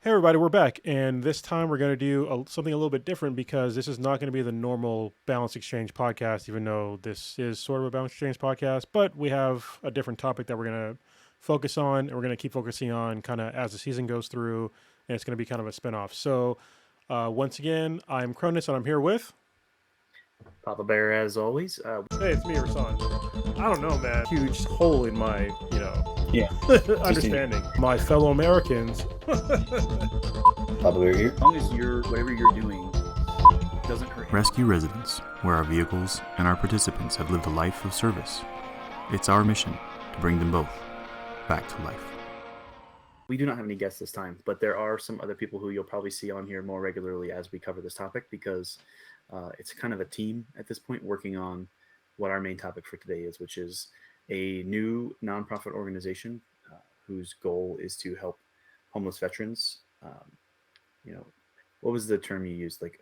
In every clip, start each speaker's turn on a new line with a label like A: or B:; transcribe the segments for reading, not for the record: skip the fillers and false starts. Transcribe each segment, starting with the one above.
A: Hey everybody, we're back, and this time we're going to do something a little bit different because this is not going to be the normal balance exchange podcast, even though this is sort of a balance exchange podcast. But we have a different topic that we're going to focus on, and we're going to keep focusing on kind of as the season goes through, and it's going to be kind of a spinoff. So, once again, I'm Cronus, and I'm here with.
B: Papa Bear, as always.
A: Hey, it's me, Rasan. I don't know, man. Huge hole in my,
B: Yeah, just in
A: understanding. My fellow Americans.
B: Papa Bear here. As long as whatever you're doing doesn't hurt.
C: Rescue Residence, where our vehicles and our participants have lived a life of service. It's our mission to bring them both back to life.
B: We do not have any guests this time, but there are some other people who you'll probably see on here more regularly as we cover this topic because it's kind of a team at this point working on what our main topic for today is, which is a new nonprofit organization whose goal is to help homeless veterans. What was the term you used? Like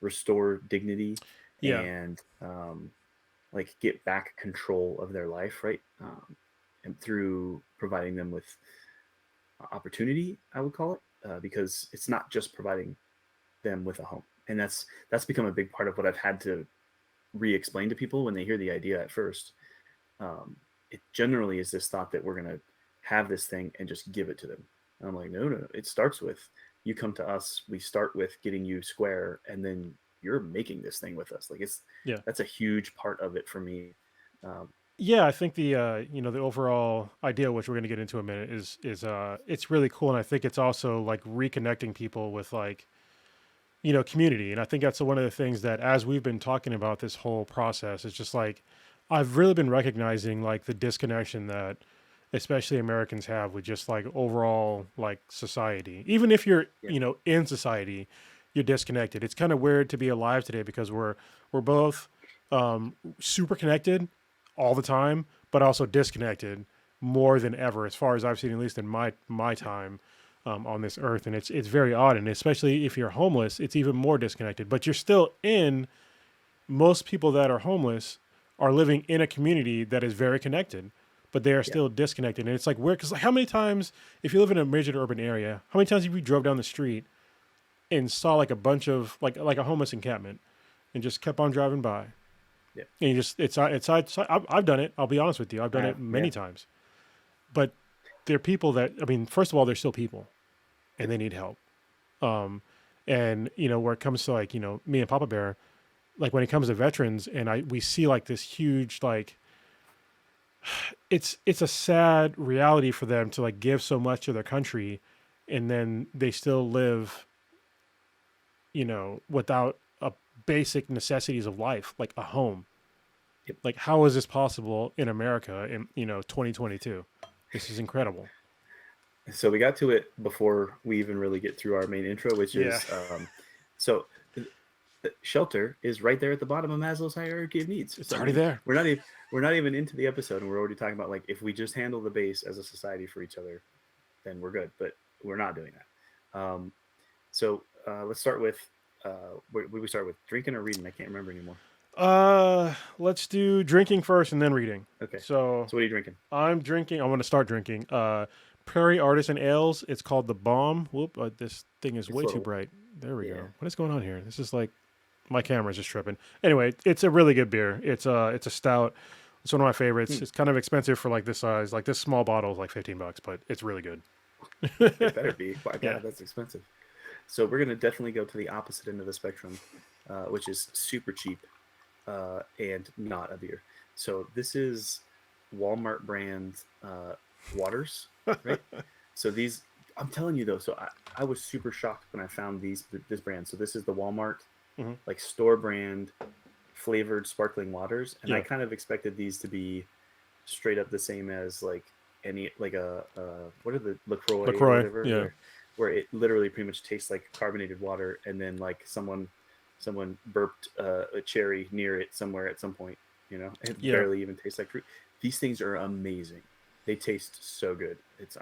B: restore dignity
A: Yeah.
B: and like get back control of their life, right? And through providing them with opportunity, I would call it, because it's not just providing them with a home, and that's become a big part of what I've had to re-explain to people when they hear the idea at first. It generally is this thought that we're going to have this thing and just give it to them. And I'm like, no. It starts with you come to us. We start with getting you square, and then you're making this thing with us. Like that's a huge part of it for me.
A: Yeah, I think the overall idea, which we're going to get into in a minute, is it's really cool, and I think it's also like reconnecting people with community, and I think that's one of the things that as we've been talking about this whole process, it's just like I've really been recognizing like the disconnection that especially Americans have with just like overall like society. Even if you're in society, you're disconnected. It's kind of weird to be alive today because we're both super connected all the time, but also disconnected more than ever, as far as I've seen, at least in my time on this earth. And it's very odd, and especially if you're homeless, it's even more disconnected. But you're still in. Most people that are homeless are living in a community that is very connected, but they are still disconnected. And it's like weird because like, how many times, if you live in a major urban area, how many times have you drove down the street and saw like a bunch of like a homeless encampment and just kept on driving by?
B: Yeah.
A: And you just I've done it. I'll be honest with you. I've done it many times. But they're people that, I mean, first of all, they're still people and they need help. And where it comes to like, me and Papa Bear, like when it comes to veterans and we see like this huge, like, it's a sad reality for them to like give so much to their country and then they still live, without basic necessities of life, like a home.
B: Yep.
A: Like, how is this possible in America in 2022? This is incredible.
B: So we got to it before we even really get through our main intro, which is so the shelter is right there at the bottom of Maslow's hierarchy of needs.
A: It's already there.
B: We're not even into the episode, and we're already talking about like if we just handle the base as a society for each other, then we're good. But we're not doing that. So let's start with what do we start with? Drinking or reading? I can't remember anymore.
A: Let's do drinking first and then reading.
B: Okay.
A: So
B: what are you drinking?
A: I'm going to start drinking Prairie Artisan Ales. It's called The Bomb. Whoop, this thing is way too bright. There we go. What is going on here? This is like my camera's just tripping. Anyway, it's a really good beer. It's a stout. It's one of my favorites. It's kind of expensive for like this size. Like this small bottle is like $15, but it's really good.
B: It better be. My God, that's expensive. So we're going to definitely go to the opposite end of the spectrum, which is super cheap and not a beer. So this is Walmart brand waters, right? So these, I'm telling you though, so I was super shocked when I found this brand. So this is the Walmart like store brand flavored sparkling waters. And I kind of expected these to be straight up the same as like any, like what are the LaCroix or whatever, where it literally pretty much tastes like carbonated water, and then like someone burped a cherry near it somewhere at some point, it barely even tastes like fruit. These things are amazing. They taste so good. It's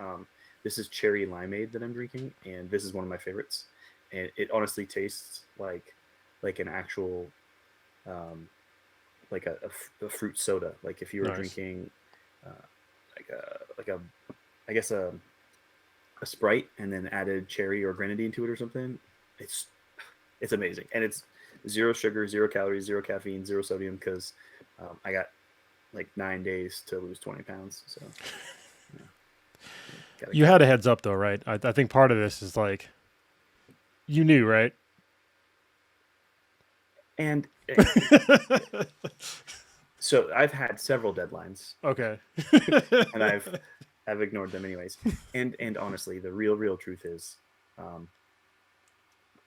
B: this is cherry limeade that I'm drinking, and this is one of my favorites. And it honestly tastes like an actual like a fruit soda. Like if you were drinking like a I guess a Sprite and then added cherry or grenadine to it or something, it's it's amazing, and it's zero sugar, 0 calories, zero caffeine, zero sodium because I got like 9 days to lose 20 pounds. So yeah, gotta
A: You
B: go.
A: had a heads up though, right? I think part of this is like you knew, right?
B: And so I've had several deadlines,
A: Okay.
B: and I've ignored them anyways. And honestly, the real truth is, um,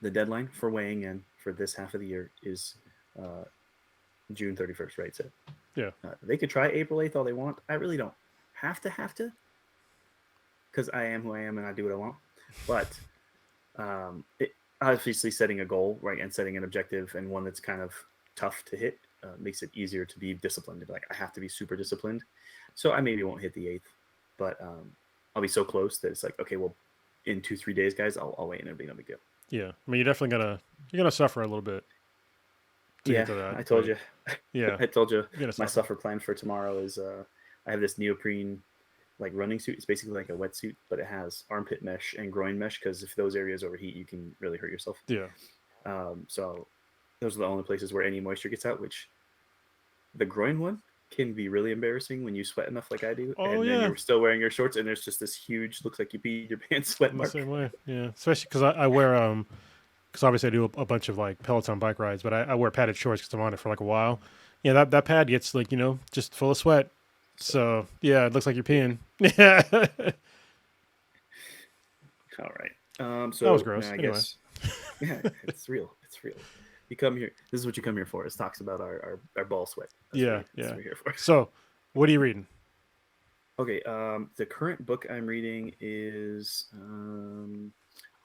B: the deadline for weighing in for this half of the year is uh, June 31st, right? So
A: Yeah.
B: they could try April 8th all they want. I really don't have to, because I am who I am and I do what I want. But obviously setting a goal, right, and setting an objective and one that's kind of tough to hit makes it easier to be disciplined. To be like, I have to be super disciplined. So I maybe won't hit the 8th, but I'll be so close that it's like, okay, well, in 2-3 days, guys, I'll weigh in. It'll be no big deal.
A: Yeah. I mean, you're gonna suffer a little bit to
B: Yeah,
A: get to that.
B: I told
A: But
B: you.
A: yeah,
B: I told you
A: you're gonna
B: my
A: suffer.
B: suffer plan for tomorrow is I have this neoprene like running suit. It's basically like a wetsuit, but it has armpit mesh and groin mesh because if those areas overheat, you can really hurt yourself.
A: Yeah.
B: So those are the only places where any moisture gets out, which the groin one can be really embarrassing when you sweat enough like I do,
A: Oh
B: and then
A: yeah.
B: you're still wearing your shorts and there's just this huge, looks like you peed your pants sweat
A: I'm the
B: mark.
A: same way. Yeah. Especially because I wear because obviously I do a bunch of like Peloton bike rides, but I wear padded shorts because I'm on it for like a while. Yeah, that pad gets like just full of sweat.
B: So,
A: So yeah, it looks like you're peeing. Yeah. That
B: all right.
A: was
B: So now
A: gross.
B: I
A: Anyway.
B: guess, yeah, it's real. It's real. You come here. This is what you come here for. It talks about our ball sweat.
A: Yeah.
B: That's
A: Yeah.
B: what you're here for.
A: So, what are you reading?
B: Okay. The current book I'm reading is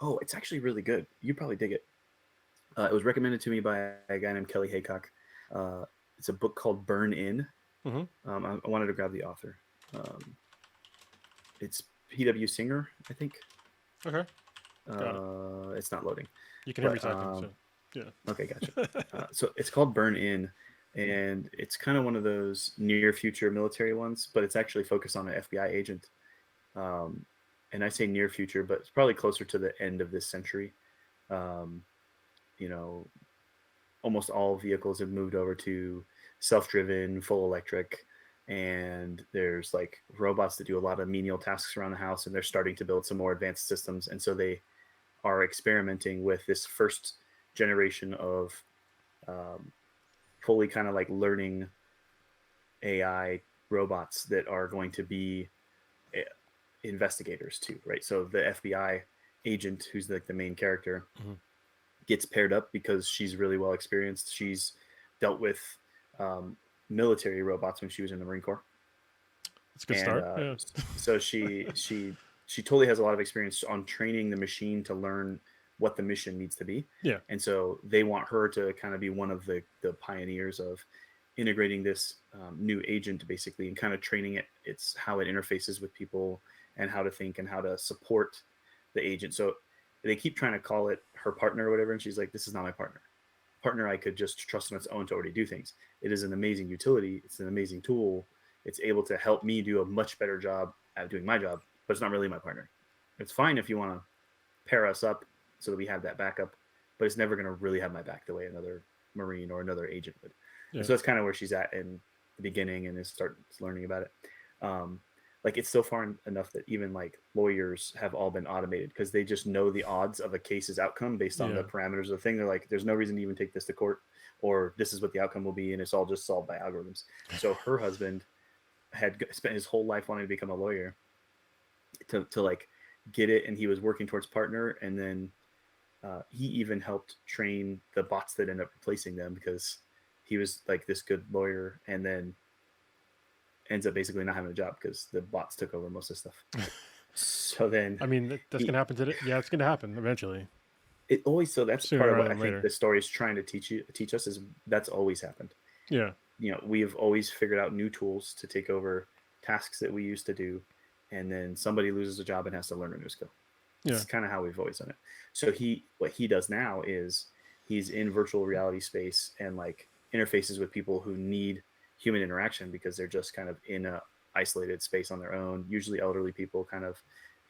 B: oh, it's actually really good. You probably dig it. It was recommended to me by a guy named Kelly Haycock. It's a book called Burn In.
A: Mm-hmm.
B: I wanted to grab the author. Um, it's P.W. Singer, I think.
A: Okay. Got it.
B: It's not loading,
A: You can hear me
B: but
A: typing. So yeah.
B: okay, gotcha. So it's called Burn In, and it's kind of one of those near future military ones, but it's actually focused on an FBI agent. Um, and I say near future, but it's probably closer to the end of this century. Um, you know, almost all vehicles have moved over to self-driven, full electric, and there's like robots that do a lot of menial tasks around the house, and they're starting to build some more advanced systems, and so they are experimenting with this first generation of um, fully kind of like learning AI robots that are going to be uh, investigators too, right? So the FBI agent, who's like the main character,
A: Mhm.
B: gets paired up because she's really well experienced. She's dealt with um, military robots when she was in the Marine Corps,
A: It's a good
B: and
A: start. Yeah.
B: so she totally has a lot of experience on training the machine to learn what the mission needs to be.
A: Yeah.
B: And so they want her to kind of be one of the pioneers of integrating this new agent basically and kind of training it. It's how it interfaces with people and how to think and how to support the agent. So they keep trying to call it her partner or whatever, and she's like, this is not my partner. Partner I could just trust on its own to already do things. It is an amazing utility. It's an amazing tool. It's able to help me do a much better job at doing my job, but it's not really my partner. It's fine if you want to pair us up so that we have that backup, but it's never going to really have my back the way another Marine or another agent would.
A: Yeah.
B: And so that's kind of where she's at in the beginning and is starts learning about it. Like it's so far enough that even like lawyers have all been automated because they just know the odds of a case's outcome based on
A: Yeah.
B: the parameters of the thing. They're like, there's no reason to even take this to court, or this is what the outcome will be, and it's all just solved by algorithms. So her husband had spent his whole life wanting to become a lawyer to like get it, and he was working towards partner, and then he even helped train the bots that end up replacing them because he was like this good lawyer, and then ends up basically not having a job because the bots took over most of the stuff. So then
A: I mean, that's
B: he,
A: gonna happen today. Yeah, it's gonna happen eventually,
B: it always, so that's
A: sooner
B: part of
A: rather
B: what I
A: than
B: think
A: later.
B: the story is trying to teach us is that's always happened.
A: Yeah.
B: You know, we have always figured out new tools to take over tasks that we used to do, and then somebody loses a job and has to learn a new skill.
A: Yeah.
B: It's kind of how we've always done it. So what he does now is he's in virtual reality space and like interfaces with people who need human interaction because they're just kind of in a isolated space on their own, usually elderly people kind of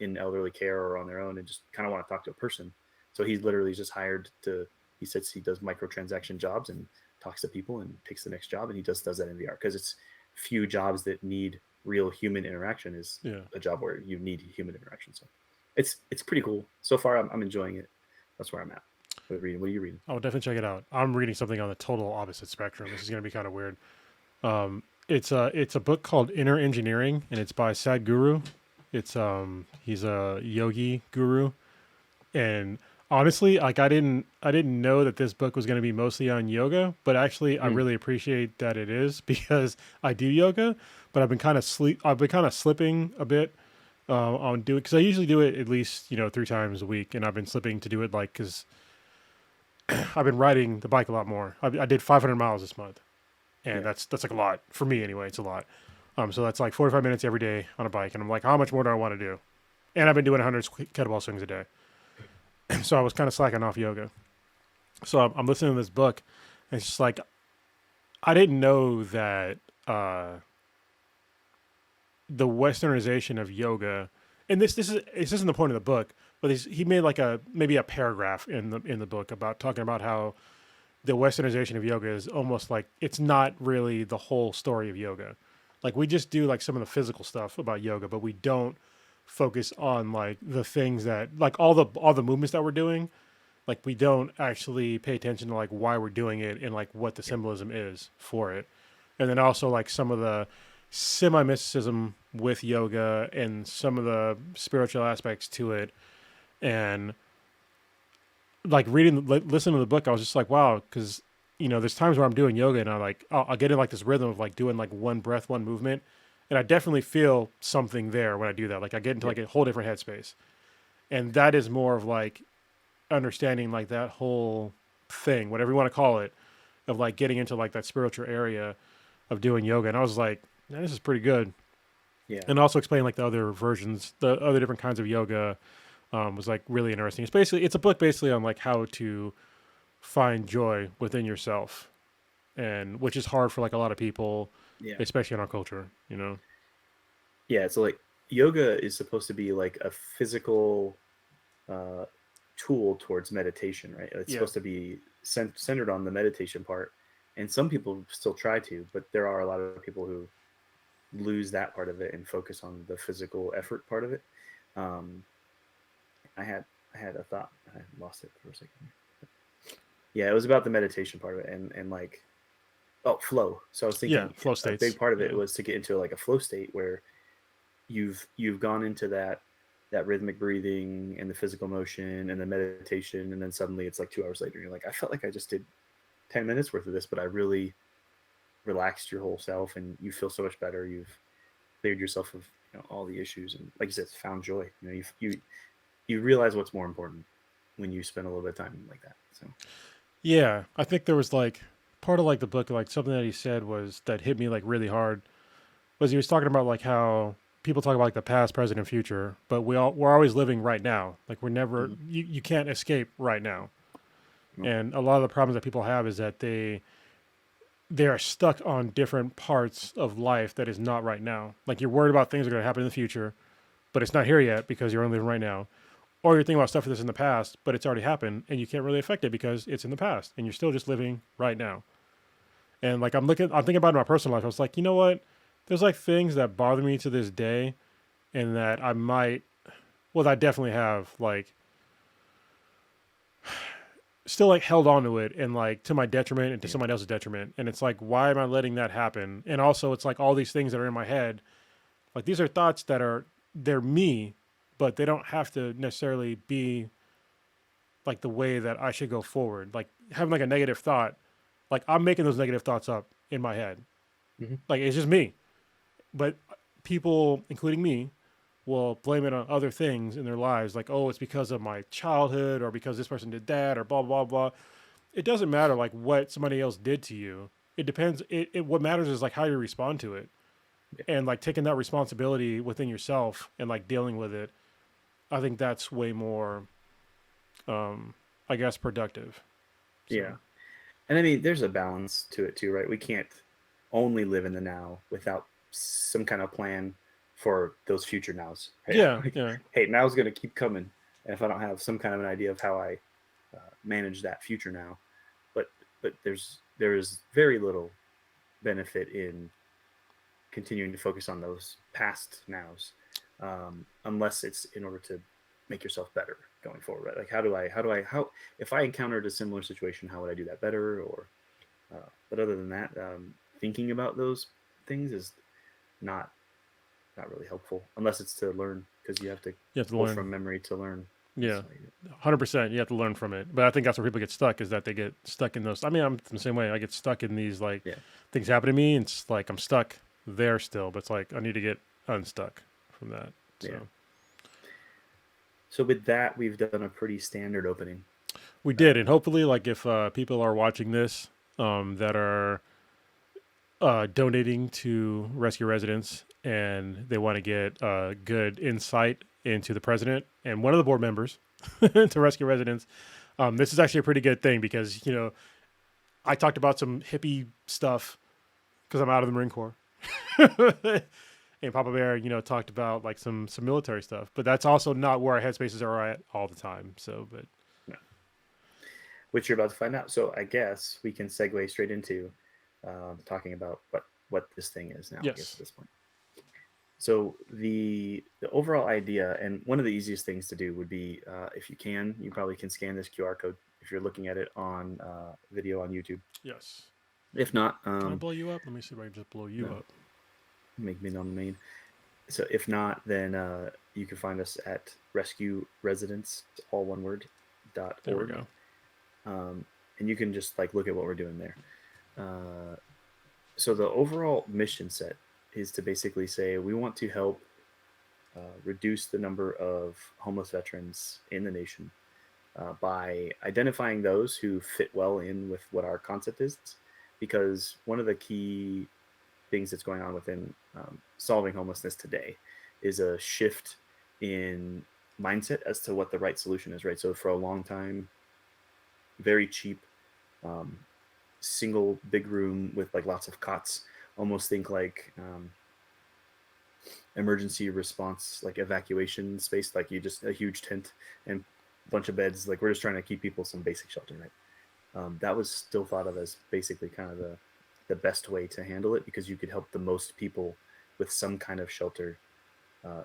B: in elderly care or on their own and just kind of want to talk to a person. So he's literally just hired to. He says he does microtransaction jobs and talks to people and picks the next job, and he just does that in VR because it's few jobs that need real human interaction is a job where you need human interaction. So it's pretty cool so far. I'm enjoying it. That's where I'm at with reading. What are you reading?
A: I'll definitely check it out. I'm reading something on the total opposite spectrum. This is going to be kind of weird. It's a book called Inner Engineering, and it's by Sadhguru. It's he's a yogi guru, and honestly, like I didn't know that this book was going to be mostly on yoga, but actually I really appreciate that it is because I do yoga, but I've been kind of slipping a bit on doing because I usually do it at least 3 times a week, and I've been slipping to do it like because I've been riding the bike a lot more. I did 500 miles this month, and that's like a lot for me anyway. It's a lot. So that's like 45 minutes every day on a bike, and I'm like, how much more do I want to do? And I've been doing 100 kettlebell swings a day. So I was kind of slacking off yoga. So I'm listening to this book, and it's just like, I didn't know that the westernization of yoga, and this isn't the point of the book, but he made like maybe a paragraph in the book about talking about how the westernization of yoga is almost like it's not really the whole story of yoga. Like we just do like some of the physical stuff about yoga, but we don't focus on like the things that like all the movements that we're doing. Like we don't actually pay attention to like why we're doing it and like what the symbolism is for it. And then also like some of the semi-mysticism with yoga and some of the spiritual aspects to it. And like listening to the book, I was just like, wow, because there's times where I'm doing yoga and I'll get in like this rhythm of like doing like one breath, one movement. And I definitely feel something there when I do that. Like I get into like a whole different headspace. And that is more of like understanding like that whole thing, whatever you want to call it, of like getting into like that spiritual area of doing yoga. And I was like, man, this is pretty good.
B: Yeah.
A: And also explaining like the other versions, the other different kinds of yoga was like really interesting. It's a book basically on like how to find joy within yourself, and which is hard for like a lot of people, especially in our culture,
B: Yeah, so like yoga is supposed to be like a physical tool towards meditation, right? It's supposed to be centered on the meditation part, and some people still try to, but there are a lot of people who lose that part of it and focus on the physical effort part of it. I had a thought, I lost it for a second. Yeah, it was about the meditation part of it, and like, flow. So I was thinking,
A: flow states.
B: A big part of it was to get into like a flow state where you've gone into that rhythmic breathing and the physical motion and the meditation, and then suddenly it's like 2 hours later, and you're like, I felt like I just did 10 minutes worth of this, but I really relaxed your whole self, and you feel so much better. You've cleared yourself of all the issues, and like you said, found joy. You realize what's more important when you spend a little bit of time like that. So
A: yeah, I think there was like part of like the book, like something that he said was that hit me like really hard was he was talking about like how people talk about like the past, present, and future, but we're always living right now. Like we're never, you can't escape right now. And a lot of the problems that people have is that they are stuck on different parts of life that is not right now. Like you're worried about things that are going to happen in the future, but it's not here yet because you're only living right now. Or you're thinking about stuff that's in the past, but it's already happened and you can't really affect it because it's in the past and you're still just living right now. And like I'm thinking about in my personal life. I was like, you know what? There's like things that bother me to this day, and that I definitely have like still like held on to it, and like to my detriment and to somebody else's detriment. And it's like, why am I letting that happen? And also it's like all these things that are in my head, like these are thoughts that they're me, but they don't have to necessarily be like the way that I should go forward. Like having like a negative thought, like I'm making those negative thoughts up in my head. Like it's just me. But people, including me, will blame it on other things in their lives. Like, oh, it's because of my childhood or because this person did that or blah, blah, blah. It doesn't matter like what somebody else did to you. It depends. What matters is like how you respond to it. And like taking that responsibility within yourself and like dealing with it. I think that's way more, I guess, productive. So.
B: Yeah. And I mean, there's a balance to it too, right? We can't only live in the now without some kind of plan for those future nows. Right?
A: Yeah,
B: Like,
A: yeah,
B: hey, now's going to keep coming. And if I don't have some kind of an idea of how I manage that future now, but there is very little benefit in continuing to focus on those past nows, unless it's in order to make yourself better going forward. Right? Like how if I encountered a similar situation, how would I do that better? Or but other than that, thinking about those things is not not really helpful unless it's to learn, because you have to
A: you have to
B: pull
A: learn.
B: from memory to learn.
A: Yeah,
B: So,
A: 100%. You have to learn from it. But I think that's where people get stuck, is that they get stuck in those. I mean, I'm the same way. I get stuck in these like
B: yeah.
A: things happen to me, and it's like I'm stuck there still. But it's like I need to get unstuck from that. So
B: Yeah. So with that, we've done a pretty standard opening.
A: we did, and hopefully, like if people are watching this that are donating to Rescue Residence and they want to get good insight into the president and one of the board members to Rescue Residence, this is actually a pretty good thing because, I talked about some hippie stuff because I'm out of the Marine Corps. And Papa Bear, talked about like some military stuff, but that's also not where our headspaces are at all the time. So, but
B: No. Which you're about to find out. So I guess we can segue straight into talking about what this thing is now. I guess
A: yes,
B: at this point. So the overall idea, and one of the easiest things to do would be, if you can, you probably can scan this QR code if you're looking at it on video on YouTube.
A: yes.
B: If not,
A: Can I blow you up? Let me see if I can just blow you
B: no.
A: up.
B: Make me on the main. So if not, then you can find us at Rescue Residence, all one word, .org.
A: There we go.
B: And you can just like look at what we're doing there. So the overall mission set is to basically say we want to help reduce the number of homeless veterans in the nation by identifying those who fit well in with what our concept is, because one of the key things that's going on within solving homelessness today is a shift in mindset as to what the right solution is, right? So for a long time, very cheap, single big room with like lots of cots, almost think like emergency response, like evacuation space, like you just a huge tent and a bunch of beds, like we're just trying to keep people some basic shelter, right? That was still thought of as basically kind of the best way to handle it, because you could help the most people with some kind of shelter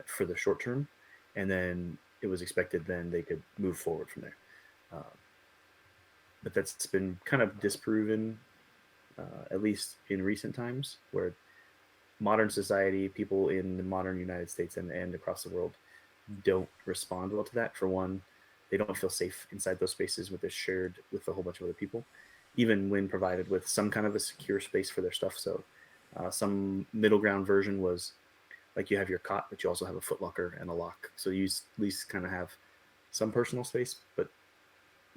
B: for the short term, and then it was expected then they could move forward from there. But that's been kind of disproven, at least in recent times, where modern society, people in the modern United States and across the world don't respond well to that. For one, they don't feel safe inside those spaces with shared with a whole bunch of other people, even when provided with some kind of a secure space for their stuff. So some middle ground version was like you have your cot, but you also have a footlocker and a lock. So you at least kind of have some personal space, but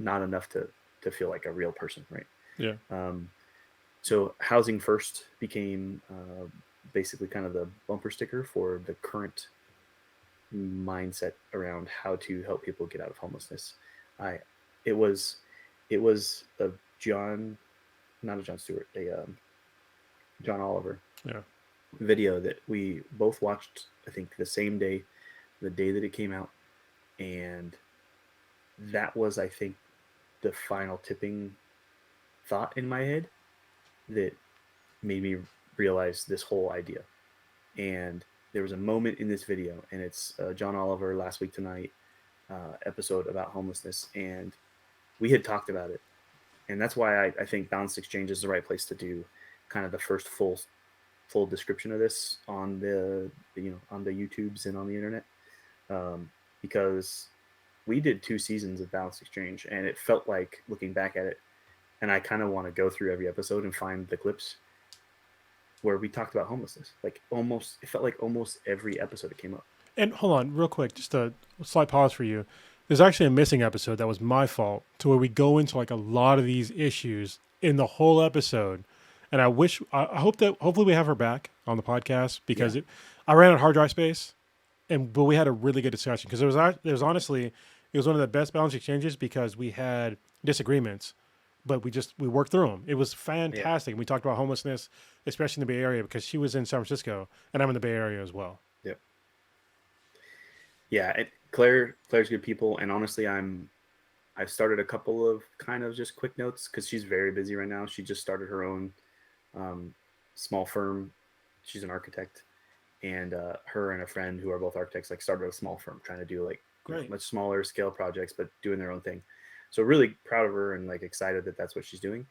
B: not enough to feel like a real person, right?
A: Yeah.
B: So housing first became basically kind of the bumper sticker for the current mindset around how to help people get out of homelessness. It was a John Stewart, a John Oliver video that we both watched, I think the same day, the day that it came out. And that was, I think, the final tipping thought in my head that made me realize this whole idea. And there was a moment in this video, and it's John Oliver Last Week Tonight episode about homelessness, and we had talked about it. And that's why I think Balanced Exchange is the right place to do kind of the first full description of this on the on the YouTubes and on the internet, because we did 2 seasons of Balanced Exchange, and it felt like, looking back at it, and I kind of want to go through every episode and find the clips where we talked about homelessness. Like it felt like almost every episode it came up.
A: And hold on, real quick, just a slight pause for you. There's actually a missing episode that was my fault, to where we go into like a lot of these issues in the whole episode. And I hope that hopefully we have her back on the podcast, because I ran out of hard drive space, but we had a really good discussion, because it was honestly, it was one of the best Balance Exchanges, because we had disagreements, but we worked through them. It was fantastic. And we talked about homelessness, especially in the Bay Area, because she was in San Francisco and I'm in the Bay Area as well.
B: Yep. Yeah, Claire's good people, and honestly, I've started a couple of kind of just quick notes because she's very busy right now. She just started her own um, small firm. She's an architect, and her and a friend who are both architects like started a small firm trying to do like
A: Great.
B: much smaller scale projects, but doing their own thing. So really proud of her and like excited that that's what she's doing.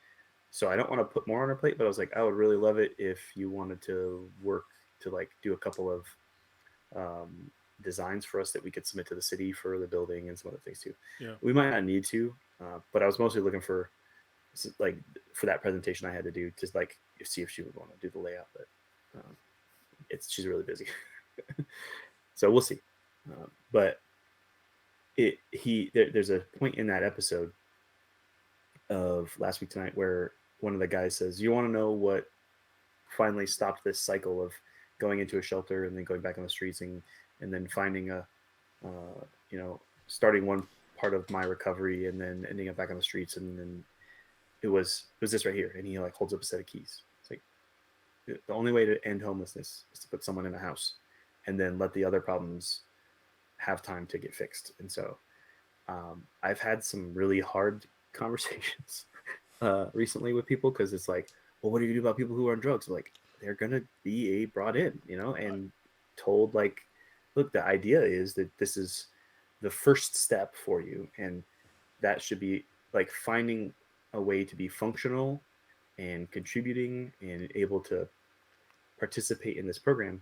B: So I don't want to put more on her plate, but I was like, I would really love it if you wanted to work to like do a couple of um, designs for us that we could submit to the city for the building and some other things too.
A: Yeah.
B: We might not need to, but I was mostly looking for like for that presentation I had to do to like see if she would want to do the layout. But she's really busy, so we'll see. But there's a point in that episode of Last Week Tonight where one of the guys says, "You want to know what finally stopped this cycle of going into a shelter and then going back on the streets and then finding a starting one part of my recovery and then ending up back on the streets, and then it was this right here." And he like holds up a set of keys. It's like the only way to end homelessness is to put someone in a house and then let the other problems have time to get fixed. And so I've had some really hard conversations recently with people because it's like, well, what do you do about people who are on drugs? Like, they're gonna be brought in, and told like, look, the idea is that this is the first step for you, and that should be like finding a way to be functional and contributing and able to participate in this program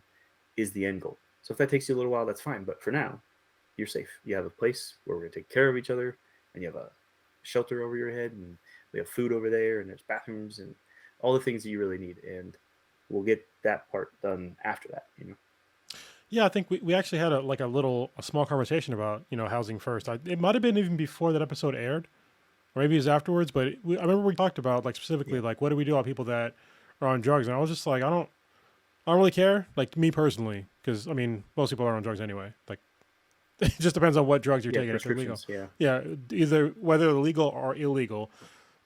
B: is the end goal. So if that takes you a little while, that's fine. But for now, you're safe. You have a place where we're gonna take care of each other, and you have a shelter over your head, and we have food over there, and there's bathrooms and all the things that you really need. And we'll get that part done after that,
A: Yeah, I think we actually had a small conversation about housing first. It might have been even before that episode aired, or maybe it was afterwards. But I remember we talked about like specifically like what do we do about people that are on drugs, and I was just like, I don't really care. Like me personally, because I mean most people are on drugs anyway. Like it just depends on what drugs you're taking. If they're legal, yeah, either whether they're legal or illegal.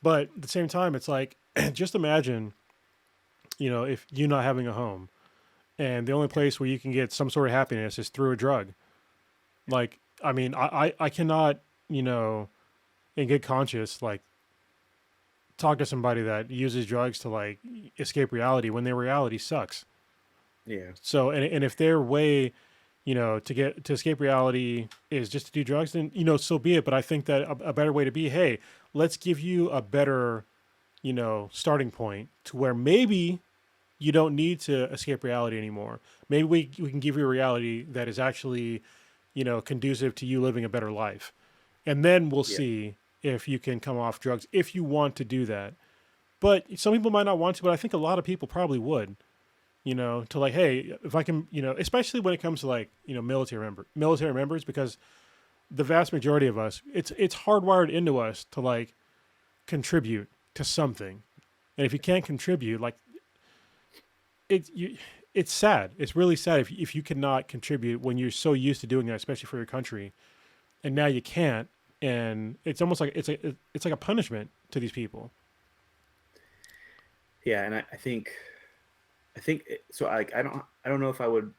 A: But at the same time, it's like just imagine, if you not having a home, and the only place where you can get some sort of happiness is through a drug. Like, I mean, I cannot, in good conscience, like, talk to somebody that uses drugs to like escape reality when their reality sucks.
B: Yeah.
A: So, and if their way, to escape reality is just to do drugs, then so be it. But I think that a better way to be, hey, let's give you a better, starting point to where maybe you don't need to escape reality anymore. Maybe we can give you a reality that is actually, conducive to you living a better life. And then we'll see if you can come off drugs if you want to do that. But some people might not want to, but I think a lot of people probably would, to like, hey, if I can, especially when it comes to like, military members, because the vast majority of us, it's hardwired into us to like contribute to something. And if you can't contribute, like, it's sad. It's really sad if you cannot contribute when you're so used to doing that, especially for your country, and now you can't. And it's almost like it's like a punishment to these people.
B: Yeah, and I think so. I don't know if I would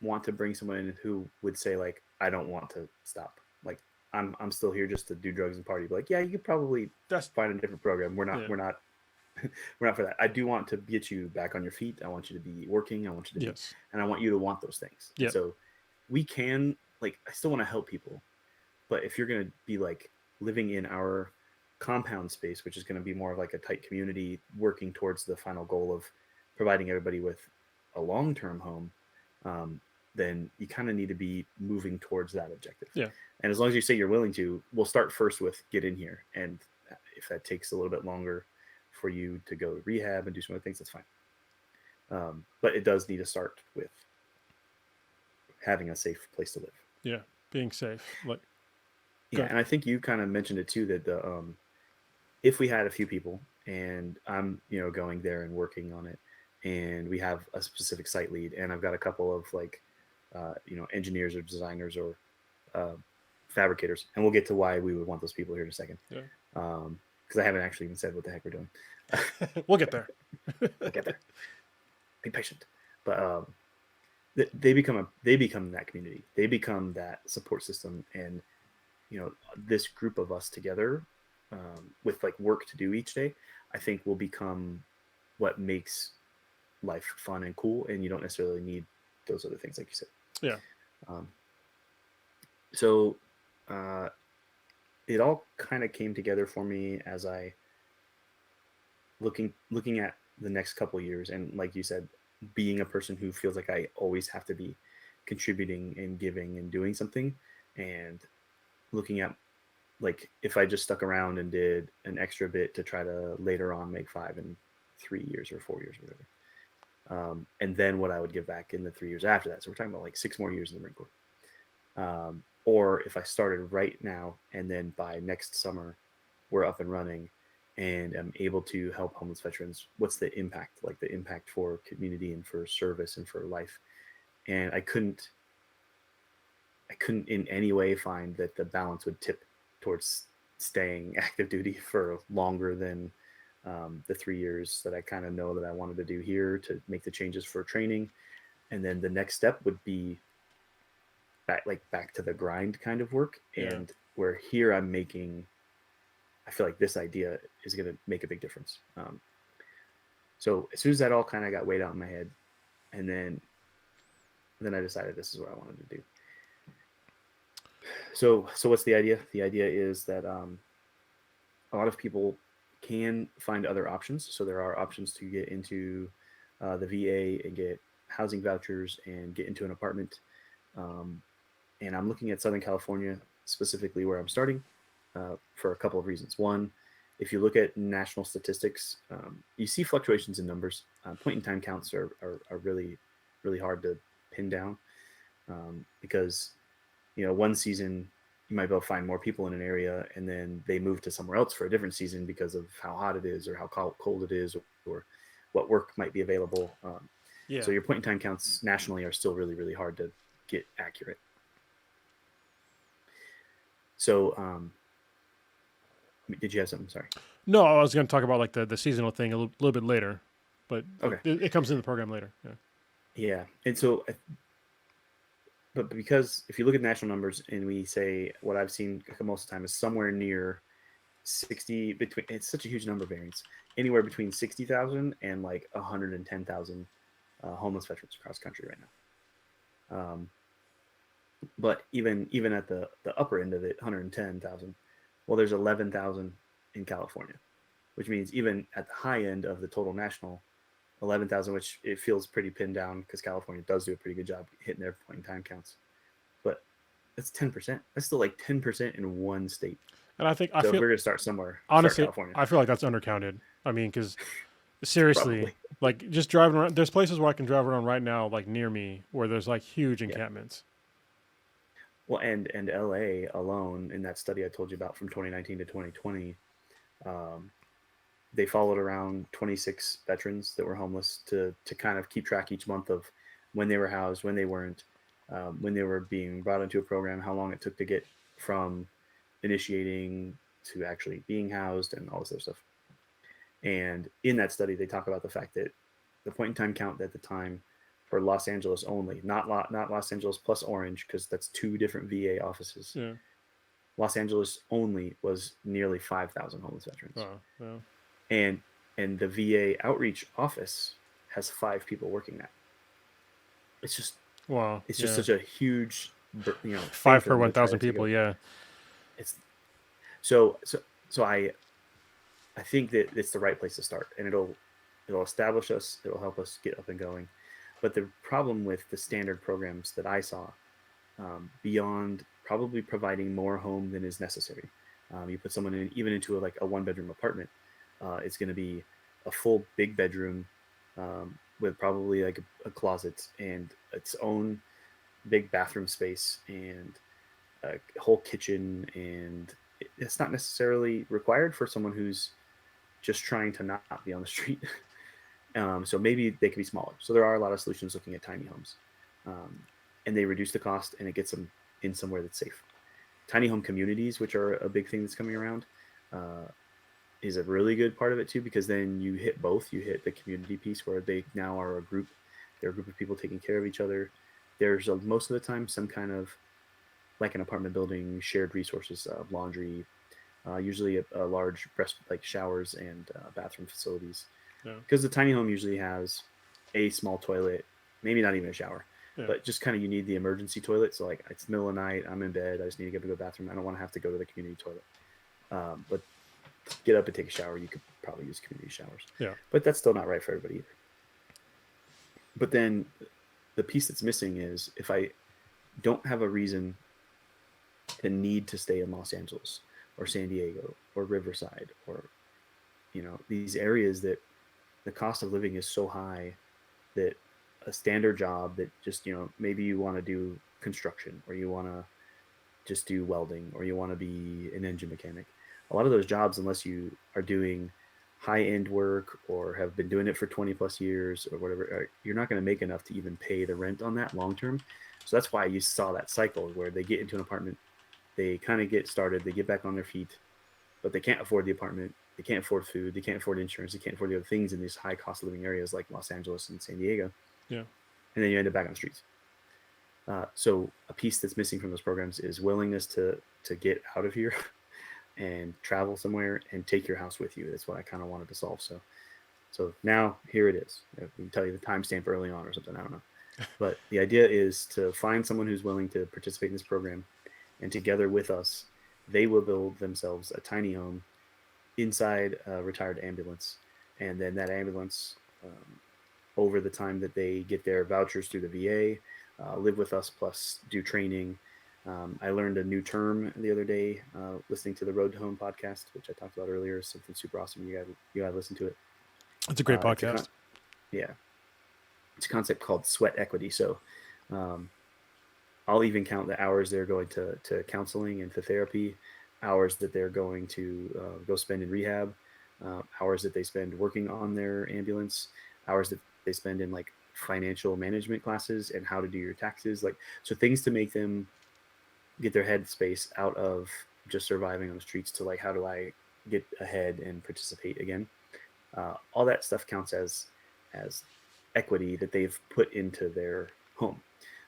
B: want to bring someone in who would say like, I don't want to stop. Like I'm still here just to do drugs and party. But like, yeah, you could probably find a different program. We're not we're not for that. I do want to get you back on your feet. I want you to be working. I want you to be, and I want you to want those things. Yeah. So we can like, I still want to help people, but if you're going to be like living in our compound space, which is going to be more of like a tight community working towards the final goal of providing everybody with a long-term home, then you kind of need to be moving towards that objective.
A: Yeah.
B: And as long as you say you're willing to, we'll start first with get in here. And if that takes a little bit longer for you to go to rehab and do some other things, that's fine. But it does need to start with having a safe place to live.
A: Yeah, being safe. Like,
B: and I think you kind of mentioned it too, that the if we had a few people and I'm going there and working on it, and we have a specific site lead, and I've got a couple of like engineers or designers or fabricators, and we'll get to why we would want those people here in a second.
A: Yeah.
B: Because I haven't actually even said what the heck we're doing.
A: We'll get there.
B: We'll get there. Be patient. But they become that community. They become that support system, and this group of us together, with like work to do each day, I think will become what makes life fun and cool. And you don't necessarily need those other things, like you said.
A: Yeah.
B: Um, so it all kind of came together for me as I looking at the next couple of years, and like you said, being a person who feels like I always have to be contributing and giving and doing something, and looking at, like, if I just stuck around and did an extra bit to try to later on make 5 and 3 years or 4 years or whatever, and then what I would give back in the 3 years after that. So we're talking about like 6 more years in the Marine Corps. Or if I started right now and then by next summer we're up and running and I'm able to help homeless veterans, what's the impact? Like the impact for community and for service and for life. And I couldn't in any way find that the balance would tip towards staying active duty for longer than the 3 years that I kind of know that I wanted to do here to make the changes for training. And then the next step would be back to the grind kind of work.
A: Yeah.
B: And where here I feel like this idea is going to make a big difference. So as soon as that all kind of got weighed out in my head, and then I decided this is what I wanted to do. So what's the idea? The idea is that a lot of people can find other options. So there are options to get into the VA and get housing vouchers and get into an apartment. And I'm looking at Southern California specifically where I'm starting for a couple of reasons. One, if you look at national statistics, you see fluctuations in numbers. Point-in-time counts are really, really hard to pin down because, one season you might be able to find more people in an area and then they move to somewhere else for a different season because of how hot it is or how cold it is or what work might be available. So your point-in-time counts nationally are still really, really hard to get accurate. So, did you have something? Sorry.
A: No, I was going to talk about like the seasonal thing a little bit later, but
B: okay,
A: it comes in the program later. Yeah.
B: Yeah, and so, but because if you look at national numbers and we say what I've seen most of the time is somewhere near 60 between. It's such a huge number variance. Anywhere between 60,000 and like 110,000 homeless veterans across the country right now. But even at the upper end of it, 110,000, well, there's 11,000 in California, which means even at the high end of the total national, 11,000, which it feels pretty pinned down because California does do a pretty good job hitting their point-in-time counts. But that's 10%. That's still like 10% in one state.
A: And I think
B: so if we're gonna start somewhere.
A: Honestly,
B: start California.
A: I feel like that's undercounted. I mean, because seriously, like just driving around, there's places where I can drive around right now, like near me, where there's like huge encampments.
B: Well, and LA alone, in that study I told you about from 2019 to 2020, they followed around 26 veterans that were homeless to kind of keep track each month of when they were housed, when they weren't, when they were being brought into a program, how long it took to get from initiating to actually being housed, and all this other stuff. And in that study, they talk about the fact that the point-in-time count at the time for Los Angeles only, not Los Angeles plus Orange, because that's 2 different VA offices.
A: Yeah.
B: Los Angeles only was nearly 5,000 homeless veterans.
A: Oh, yeah.
B: And the VA outreach office has 5 people working that. It's just
A: wow.
B: It's just such a huge,
A: 5 per 1,000 people. Yeah.
B: It's so I think that it's the right place to start, and it'll establish us. It'll help us get up and going. But the problem with the standard programs that I saw, beyond probably providing more home than is necessary, you put someone even into a 1-bedroom apartment, it's going to be a full big bedroom with probably like a closet and its own big bathroom space and a whole kitchen, and it's not necessarily required for someone who's just trying to not be on the street. So maybe they could be smaller. So there are a lot of solutions looking at tiny homes, and they reduce the cost and it gets them in somewhere that's safe. Tiny home communities, which are a big thing that's coming around, is a really good part of it too, because then you hit both. You hit the community piece where they now are a group. They're a group of people taking care of each other. there's most of the time some kind of, like an apartment building, shared resources, laundry, usually a large like showers and bathroom facilities.
A: Yeah.
B: Because the tiny home usually has a small toilet, maybe not even a shower,
A: Yeah.
B: but just kind of you need the emergency toilet. So like it's middle of the night, I'm in bed, I just need to get to the bathroom. I don't want to have to go to the community toilet. But get up and take a shower, you could probably use community showers.
A: Yeah.
B: But that's still not right for everybody either. But then the piece that's missing is if I don't have a reason to need to stay in Los Angeles or San Diego or Riverside or these areas that the cost of living is so high that a standard job that just maybe you want to do construction or you want to just do welding or you want to be an engine mechanic. A lot of those jobs, unless you are doing high end work or have been doing it for 20 plus years or whatever, you're not going to make enough to even pay the rent on that long term. So that's why you saw that cycle where they get into an apartment, they kind of get started, they get back on their feet, but they can't afford the apartment, they can't afford food, they can't afford insurance, they can't afford the other things in these high cost of living areas like Los Angeles and San Diego.
A: Yeah.
B: And then you end up back on the streets. So a piece that's missing from those programs is willingness to get out of here and travel somewhere and take your house with you. That's what I kind of wanted to solve. So now here it is. I can tell you the timestamp early on or something. I don't know. But the idea is to find someone who's willing to participate in this program, and together with us, they will build themselves a tiny home inside a retired ambulance. And then that ambulance, over the time that they get their vouchers through the VA, live with us plus do training. I learned a new term the other day listening to the Road to Home podcast, which I talked about earlier. Something super awesome. You guys listen to it.
A: It's a great podcast.
B: Yeah. It's a concept called sweat equity. So I'll even count the hours they're going to counseling and to therapy, hours that they're going to go spend in rehab, hours that they spend working on their ambulance, hours that they spend in like financial management classes and how to do your taxes. Like, so things to make them get their head space out of just surviving on the streets to like, how do I get ahead and participate again? All that stuff counts as equity that they've put into their home.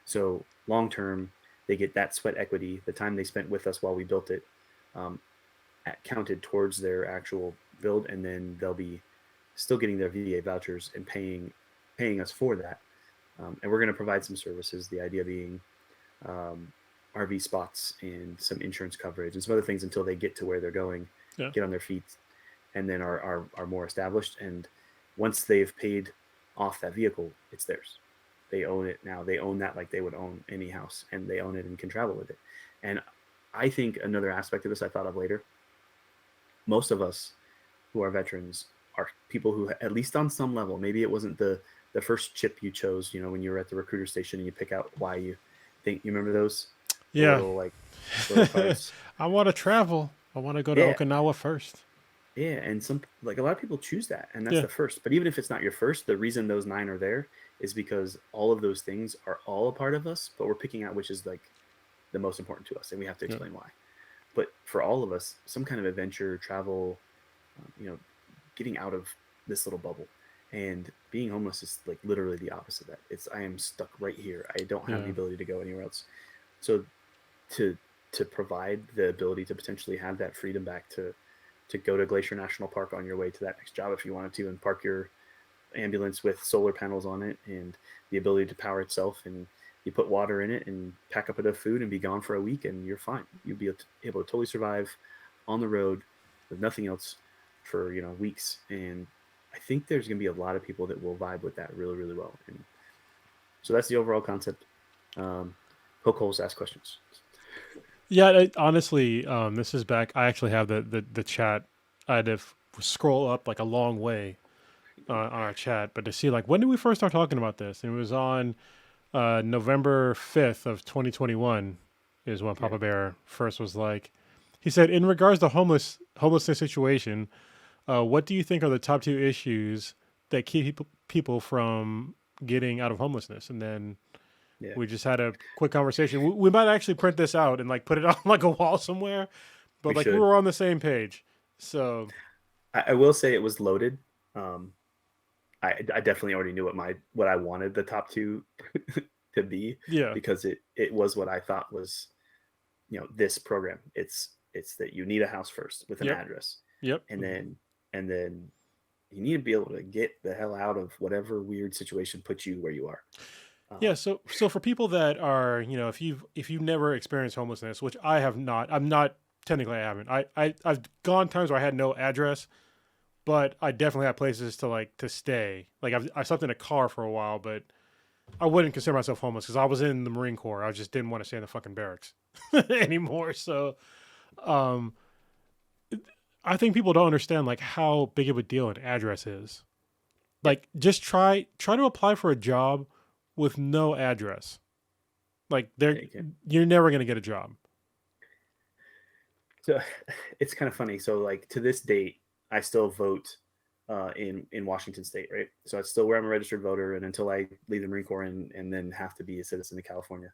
B: So long term, they get that sweat equity, the time they spent with us while we built it, counted towards their actual build, and then they'll be still getting their VA vouchers and paying us for that. And we're going to provide some services. The idea being RV spots and some insurance coverage and some other things until they get to where they're going, get on their feet, and then are more established. And once they've paid off that vehicle, it's theirs. They own it now. They own that like they would own any house, and they own it and can travel with it. And I think another aspect of this I thought of later, most of us who are veterans are people who, at least on some level, maybe it wasn't the first chip you chose, when you were at the recruiter station and you pick out why you think, you remember those?
A: Yeah.
B: Little cards.
A: I want to travel. I want to go to Okinawa first.
B: Yeah, and a lot of people choose that, and that's the first. But even if it's not your first, the reason those 9 are there is because all of those things are all a part of us, but we're picking out which is like the most important to us, and we have to explain why. But for all of us, some kind of adventure, travel, getting out of this little bubble, and being homeless is like literally the opposite of that. I am stuck right here. I don't have the ability to go anywhere else. So to provide the ability to potentially have that freedom back to go to Glacier National Park on your way to that next job if you wanted to, and park your ambulance with solar panels on it and the ability to power itself, and you put water in it and pack up enough food and be gone for a week and you're fine. You'd be able to totally survive on the road with nothing else for weeks. And I think there's going to be a lot of people that will vibe with that really, really well. And so that's the overall concept. Poke holes, ask questions.
A: Yeah, honestly, this is back. I actually have the chat. I had to scroll up like a long way on our chat, but to see like when did we first start talking about this? And it was on November 5th of 2021 is when Papa Bear first was like, he said, in regards to homelessness situation, what do you think are the top 2 issues that keep people from getting out of homelessness? And then we just had a quick conversation. We might actually print this out and like put it on like a wall somewhere, but we were on the same page. So
B: I will say it was loaded. I definitely already knew what I wanted the top 2 to be,
A: Yeah.
B: because it was what I thought was, this program. It's that you need a house first with an
A: Yep.
B: address,
A: Yep.
B: and then you need to be able to get the hell out of whatever weird situation puts you where you are.
A: Yeah, so for people that are, if you've never experienced homelessness, which I have not, I'm not technically I haven't. I've gone times where I had no address, but I definitely had places to stay. Like I slept in a car for a while, but I wouldn't consider myself homeless because I was in the Marine Corps. I just didn't want to stay in the fucking barracks anymore. So, um, I think people don't understand like how big of a deal an address is. Like, just try to apply for a job with no address. Like, you're never gonna get a job.
B: So it's kind of funny. So like to this date, I still vote in Washington State, right? So it's still where I'm a registered voter, and until I leave the Marine Corps and then have to be a citizen of California,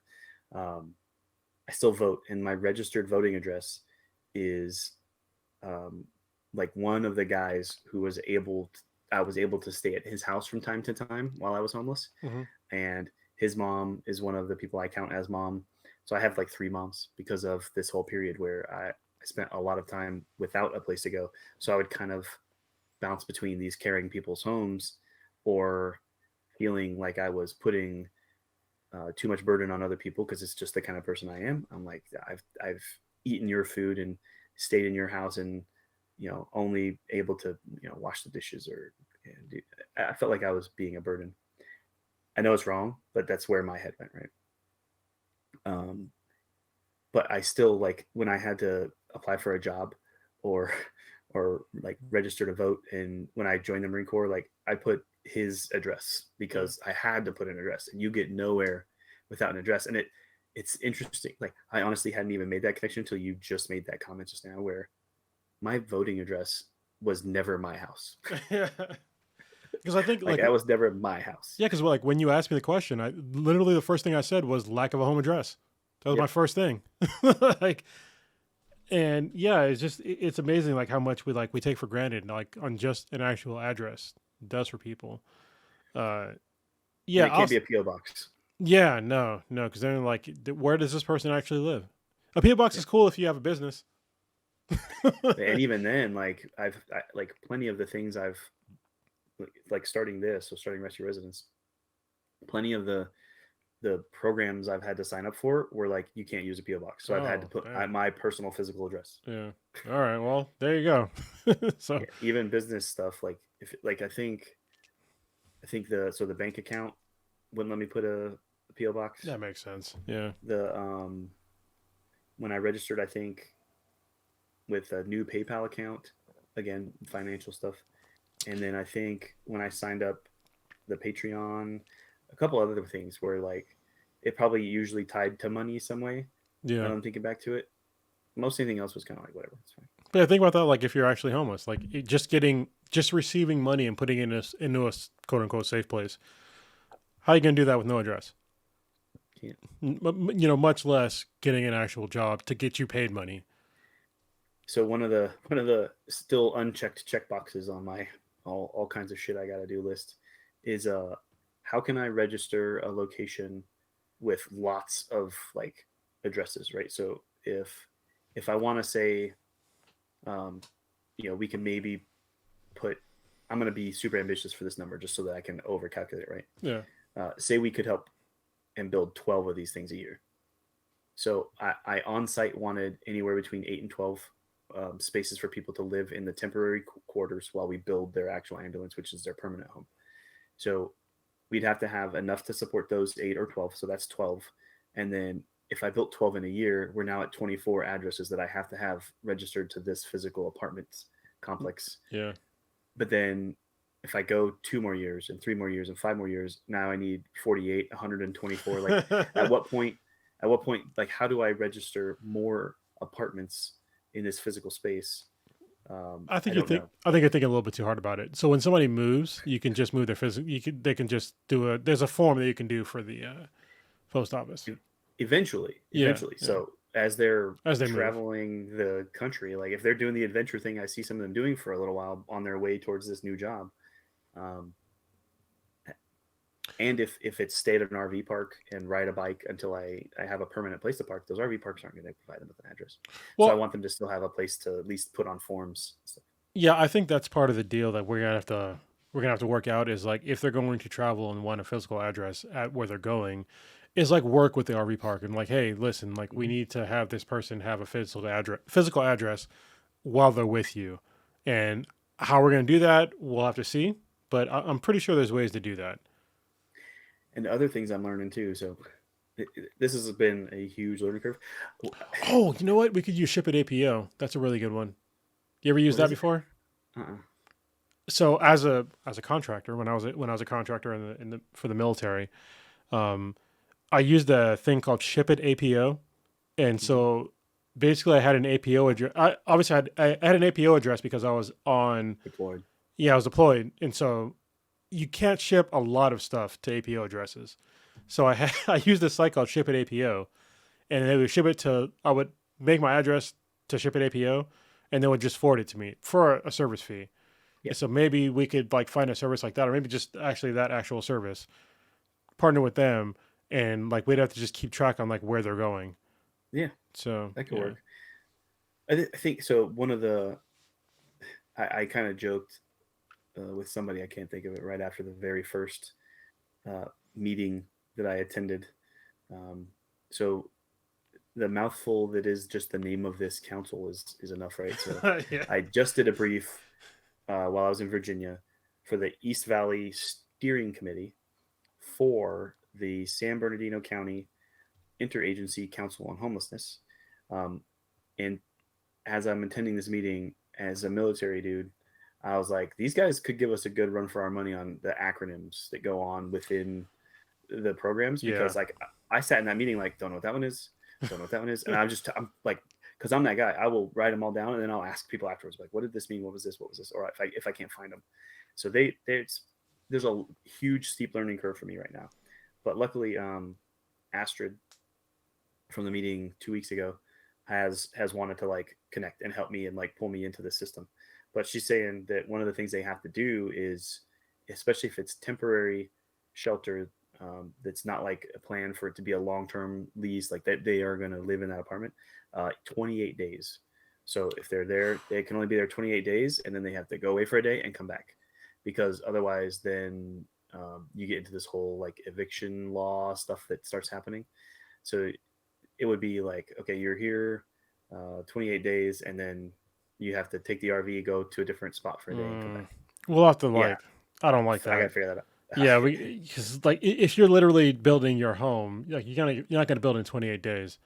B: I still vote. And my registered voting address is like one of the guys who was I was able to stay at his house from time to time while I was homeless,
A: Mm-hmm.
B: and his mom is one of the people I count as mom. So I have like three moms because of this whole period where I spent a lot of time without a place to go. So I would kind of bounce between these caring people's homes, or feeling like I was putting too much burden on other people because it's just the kind of person I am. I'm like, I've eaten your food and stayed in your house, and only able to wash the dishes I felt like I was being a burden. I know it's wrong, but that's where my head went, right? But I still, like, when I had to apply for a job or like register to vote, and when I joined the Marine Corps, like I put his address because I had to put an address, and you get nowhere without an address. And it's interesting. Like, I honestly hadn't even made that connection until you just made that comment just now, where my voting address was never my house.
A: Yeah. Because I think
B: Like, that was never my house.
A: yeah, because like when you asked me the question, I literally the first thing I said was lack of a home address. That was my first thing. Like, and yeah, it's amazing like how much we take for granted, like on just an actual address does for people. Yeah,
B: And it can't be a PO box.
A: Yeah, no, because then like, where does this person actually live? A PO box is cool if you have a business.
B: And even then, like like plenty of the things I've like starting Rescue Residence, plenty of the programs I've had to sign up for were like, you can't use a PO box, so I've had to put my personal physical address.
A: Yeah. All right. Well, there you go. So
B: even business stuff, like if like I think the bank account wouldn't let me put a PO box.
A: That makes sense. Yeah.
B: When I registered, I think with a new PayPal account, again, financial stuff. And then I think when I signed up the Patreon, a couple other things where like it probably usually tied to money some way.
A: Yeah.
B: I'm thinking back to it. Most anything else was kind of like whatever. It's fine.
A: But I think about that, like if you're actually homeless, like just receiving money and putting it into a quote unquote safe place. How are you gonna do that with no address?
B: Can't.
A: Much less getting an actual job to get you paid money.
B: So one of the still unchecked check boxes on my all kinds of shit I got to do list is how can I register a location with lots of like addresses, right? So if I want to say, we can maybe put, I'm going to be super ambitious for this number just so that I can over calculate, right?
A: Yeah.
B: Say we could help and build 12 of these things a year. So I on site wanted anywhere between 8 and 12 spaces for people to live in the temporary quarters while we build their actual ambulance, which is their permanent home. So we'd have to have enough to support those 8 or 12. So that's 12. And then if I built 12 in a year, we're now at 24 addresses that I have to have registered to this physical apartment complex.
A: Yeah.
B: But then if I go 2 more years and 3 more years and 5 more years, now I need 48, 124. Like at what point, like, how do I register more apartments in this physical space?
A: I think you're thinking a little bit too hard about it. So when somebody moves, you can just move their physical. They can just do there's a form that you can do for the post office.
B: Eventually. So as they're traveling
A: move
B: the country, like if they're doing the adventure thing, I see some of them doing for a little while on their way towards this new job. And if it's stay at an RV park and ride a bike until I have a permanent place to park, those RV parks aren't going to provide them with an address. So I
A: Well,
B: want them to still have a place to at least put on forms. So,
A: yeah, I think that's part of the deal that we're gonna have to work out is like if they're going to travel and want a physical address at where they're going, is like work with the RV park and like, hey, listen, like we
B: mhm.
A: need to have this person have a physical address while they're with you, and how we're gonna do that, we'll have to see. But I'm pretty sure there's ways to do that.
B: And other things I'm learning too. So this has been a huge learning curve.
A: Oh, you know what? We could use Ship it APO. That's a really good one. You ever used
B: What
A: that
B: is it?
A: before?
B: Uh-uh.
A: So as a contractor, when I was a contractor in the for the military, um, I used a thing called Ship It APO, and
B: Hmm.
A: so basically I had an APO address. I had an APO address because I was on
B: Deployed.
A: yeah I was deployed, and so you can't ship a lot of stuff to APO addresses. So I used this site called Ship It APO, and they would ship it to I would make my address to Ship It APO, and they would just forward it to me for a service fee.
B: Yeah.
A: And so maybe we could like find a service like that, or maybe just actually that actual service, partner with them, and like we'd have to just keep track on like where they're going.
B: Yeah,
A: So
B: that could
A: yeah,
B: work. I think so. One of the I kind of joked with somebody, I can't think of it, right after the very first uh, meeting that I attended. Um, so the mouthful that is just the name of this council is enough, right? So
A: yeah.
B: I just did a brief while I was in Virginia for the East Valley Steering Committee for the San Bernardino County Interagency Council on Homelessness. Um, and as I'm attending this meeting as a military dude, I was like, these guys could give us a good run for our money on the acronyms that go on within the programs
A: Yeah.
B: because like I sat in that meeting like don't know what that one is, don't know what that one is, and I'm like because I'm that guy, I will write them all down and then I'll ask people afterwards like what did this mean, what was this, or if I can't find them. So there's a huge steep learning curve for me right now, but luckily Astrid from the meeting 2 weeks ago has wanted to like connect and help me and like pull me into the system. But she's saying that one of the things they have to do is, especially if it's temporary shelter, that's not like a plan for it to be a long-term lease, like that they are going to live in that apartment, 28 days. So if they're there, they can only be there 28 days, and then they have to go away for a day and come back, because otherwise, then you get into this whole like eviction law stuff that starts happening. So it would be like, okay, you're here 28 days, and then you have to take the RV, go to a different spot for a day, and come
A: Mm,
B: back.
A: we'll have to
B: Yeah,
A: like. I don't like
B: I got
A: that.
B: to figure that out.
A: Yeah, we because like if you're literally building your home, like you're not gonna build in 28 days.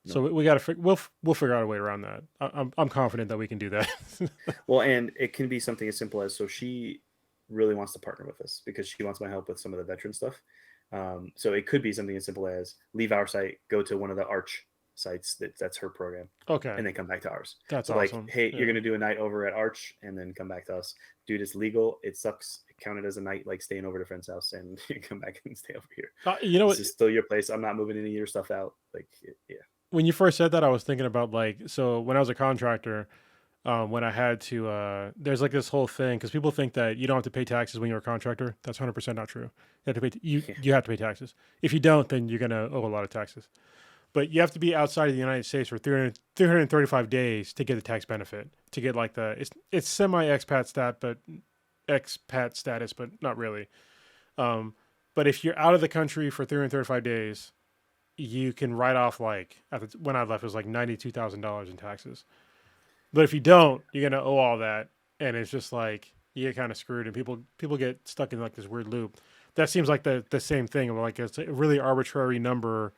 B: No.
A: So we got to we'll figure out a way around that. I'm confident that we can do that.
B: Well, and it can be something as simple as, so she really wants to partner with us because she wants my help with some of the veteran stuff. So it could be something as simple as leave our site, go to one of the Arch sites that's her program,
A: Okay,
B: and then come back to ours.
A: that's
B: So like,
A: awesome.
B: hey, you're
A: Yeah.
B: gonna do a night over at Arch and then come back to us. Dude, it's legal. It sucks. It counted as a night like staying over at a friend's house, and you come back and stay over here.
A: You know
B: This
A: what?
B: is still your place. I'm not moving any of your stuff out. Like, yeah.
A: When you first said that, I was thinking about like so when I was a contractor, when I had to there's like this whole thing because people think that you don't have to pay taxes when you're a contractor. That's 100% not true. You have to pay
B: Yeah.
A: you have to pay taxes. If you don't, then you're gonna owe a lot of taxes. But you have to be outside of the United States for 335 days to get the tax benefit. To get like it's semi expat status, but not really. Um, but if you're out of the country for 335 days, you can write off like when I left it was like $92,000 in taxes. But if you don't, you're gonna owe all that, and it's just like you get kind of screwed, and people get stuck in like this weird loop. That seems like the same thing. Like it's a really arbitrary number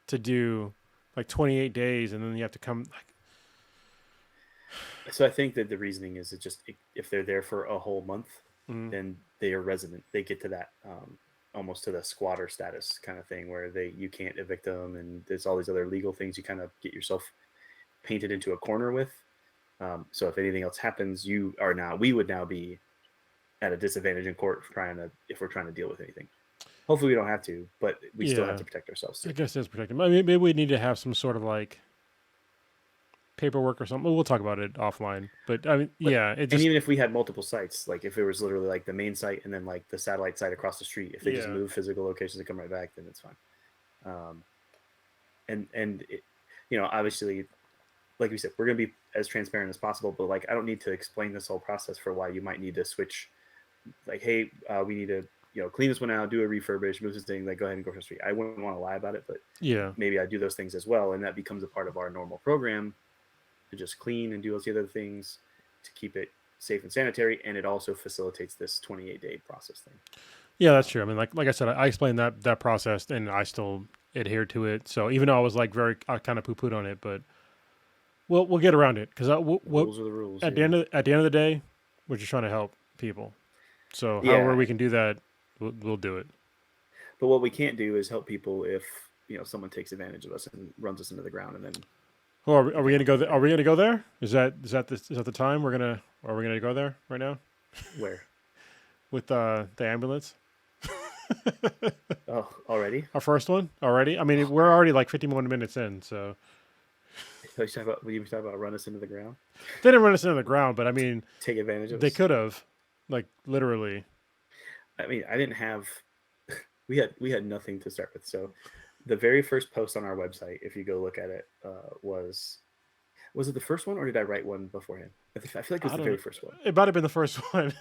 A: to do, like 28 days, and then you have to come. Like,
B: So I think that the reasoning is it just if they're there for a whole month,
A: mm,
B: then they are resident. They get to that almost to the squatter status kind of thing where you can't evict them, and there's all these other legal things you kind of get yourself painted into a corner with. So if anything else happens, we would now be at a disadvantage in court if we're trying to deal with anything. Hopefully we don't have to, but we still have
A: yeah,
B: to protect ourselves
A: I
B: too.
A: guess that's protected. I mean, maybe we need to have some sort of like paperwork or something. We'll talk about it offline. But I mean,
B: But,
A: yeah, it
B: and
A: just
B: even if we had multiple sites, like if it was literally like the main site and then like the satellite site across the street, if they just
A: yeah,
B: move physical locations and come right back, then it's fine. Um, and it, obviously, like we said, we're gonna be as transparent as possible. But like, I don't need to explain this whole process for why you might need to switch. Like, hey, we need to clean this one out, do a refurbish, move this thing. Like, go ahead and go for the street. I wouldn't want to lie about it, but
A: yeah,
B: maybe I do those things as well, and that becomes a part of our normal program to just clean and do those other things to keep it safe and sanitary, and it also facilitates this 28-day process thing.
A: yeah. That's true. I mean, like I said, I explained that process, and I still adhere to it. So even though I was like I kind of poo pooed on it, but we'll get around it because
B: Rules are the rules.
A: at the end of the day, we're just trying to help people. So however
B: Yeah,
A: we can do that, we'll do it.
B: but what we can't do is help people if someone takes advantage of us and runs us into the ground, and then
A: Oh, are we gonna go? Are we gonna go there? Is that the time we're gonna? Are we gonna go there right now
B: where?
A: with the ambulance?
B: Oh, already?
A: Our first one already. I mean, we're already like 51 minutes in, so
B: You talk about run us into the ground,
A: they didn't run us into the ground. But I mean,
B: take advantage of
A: they
B: us.
A: could have, like literally.
B: I mean, I didn't have. We had nothing to start with. So, the very first post on our website, if you go look at it, was it the first one or did I write one beforehand? I feel like it was the very first one.
A: It might have been the first one.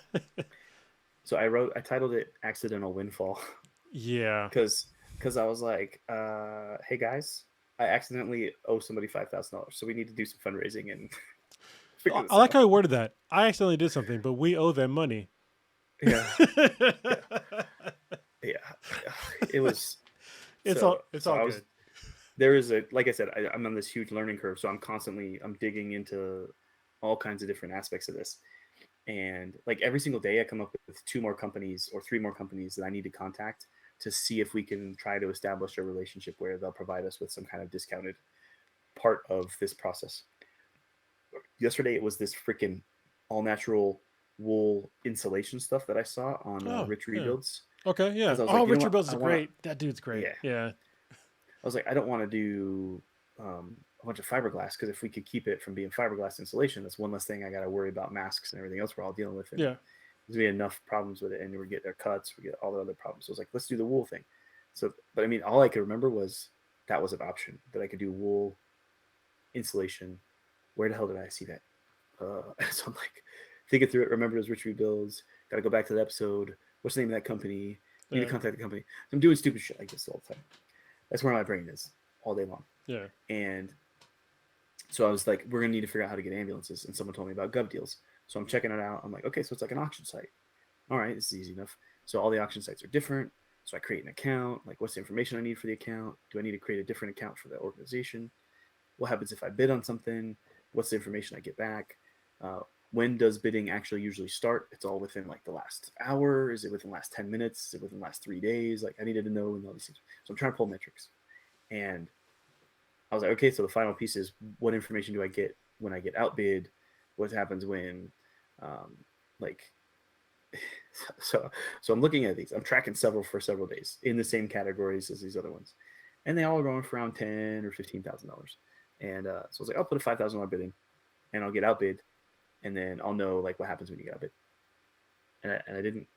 B: So I titled it "Accidental Windfall"
A: Yeah.
B: because I was like, hey guys, I accidentally owe somebody $5,000, so we need to do some fundraising and figure this
A: I like
B: out.
A: how you worded that. I accidentally did something, but we owe them money.
B: Yeah, yeah. It was.
A: It's
B: So
A: all
B: I was,
A: good.
B: there is like I said, I'm on this huge learning curve, so I'm digging into all kinds of different aspects of this, and like every single day I come up with 2 more companies or 3 more companies that I need to contact to see if we can try to establish a relationship where they'll provide us with some kind of discounted part of this process. Yesterday it was this freaking all natural wool insulation stuff that I saw on
A: Oh,
B: Rich
A: yeah.
B: Rebuilds.
A: Okay, yeah.
B: Because I was
A: Oh,
B: like,
A: Richard Bills is
B: I wanna,
A: great. That dude's great.
B: yeah.
A: Yeah.
B: I was like, I don't want to do a bunch of fiberglass because if we could keep it from being fiberglass insulation, that's one less thing I got to worry about masks and everything else we're all dealing with. And
A: Yeah.
B: there's gonna be enough problems with it, and we get their cuts, we get all the other problems. So I was like, let's do the wool thing. So, but I mean, all I could remember was that was an option that I could do wool insulation. Where the hell did I see that? So I'm like thinking through it. Remember, it was Rich Rebuilds. Got to go back to the episode. What's the name of that company? Need to contact the company. I'm doing stupid shit like this all the time. That's where my brain is all day long.
A: Yeah.
B: And so I was like, we're gonna need to figure out how to get ambulances. And someone told me about Gov Deals. So I'm checking it out. I'm like, okay, so it's like an auction site. All right, this is easy enough. So all the auction sites are different. So I create an account. Like, what's the information I need for the account? Do I need to create a different account for the organization? What happens if I bid on something? What's the information I get back? When does bidding actually usually start? It's all within like the last hour. Is it within the last 10 minutes? Is it within the last 3 days? Like I needed to know and all these things. So I'm trying to pull metrics. And I was like, okay, so the final piece is what information do I get when I get outbid? What happens when like so I'm looking at these. I'm tracking several for several days in the same categories as these other ones. And they all are going for around $10,000 or $15,000. And so I was like, I'll put a $5,000 bid in and I'll get outbid. And then I'll know like what happens when you get outbid. And I didn't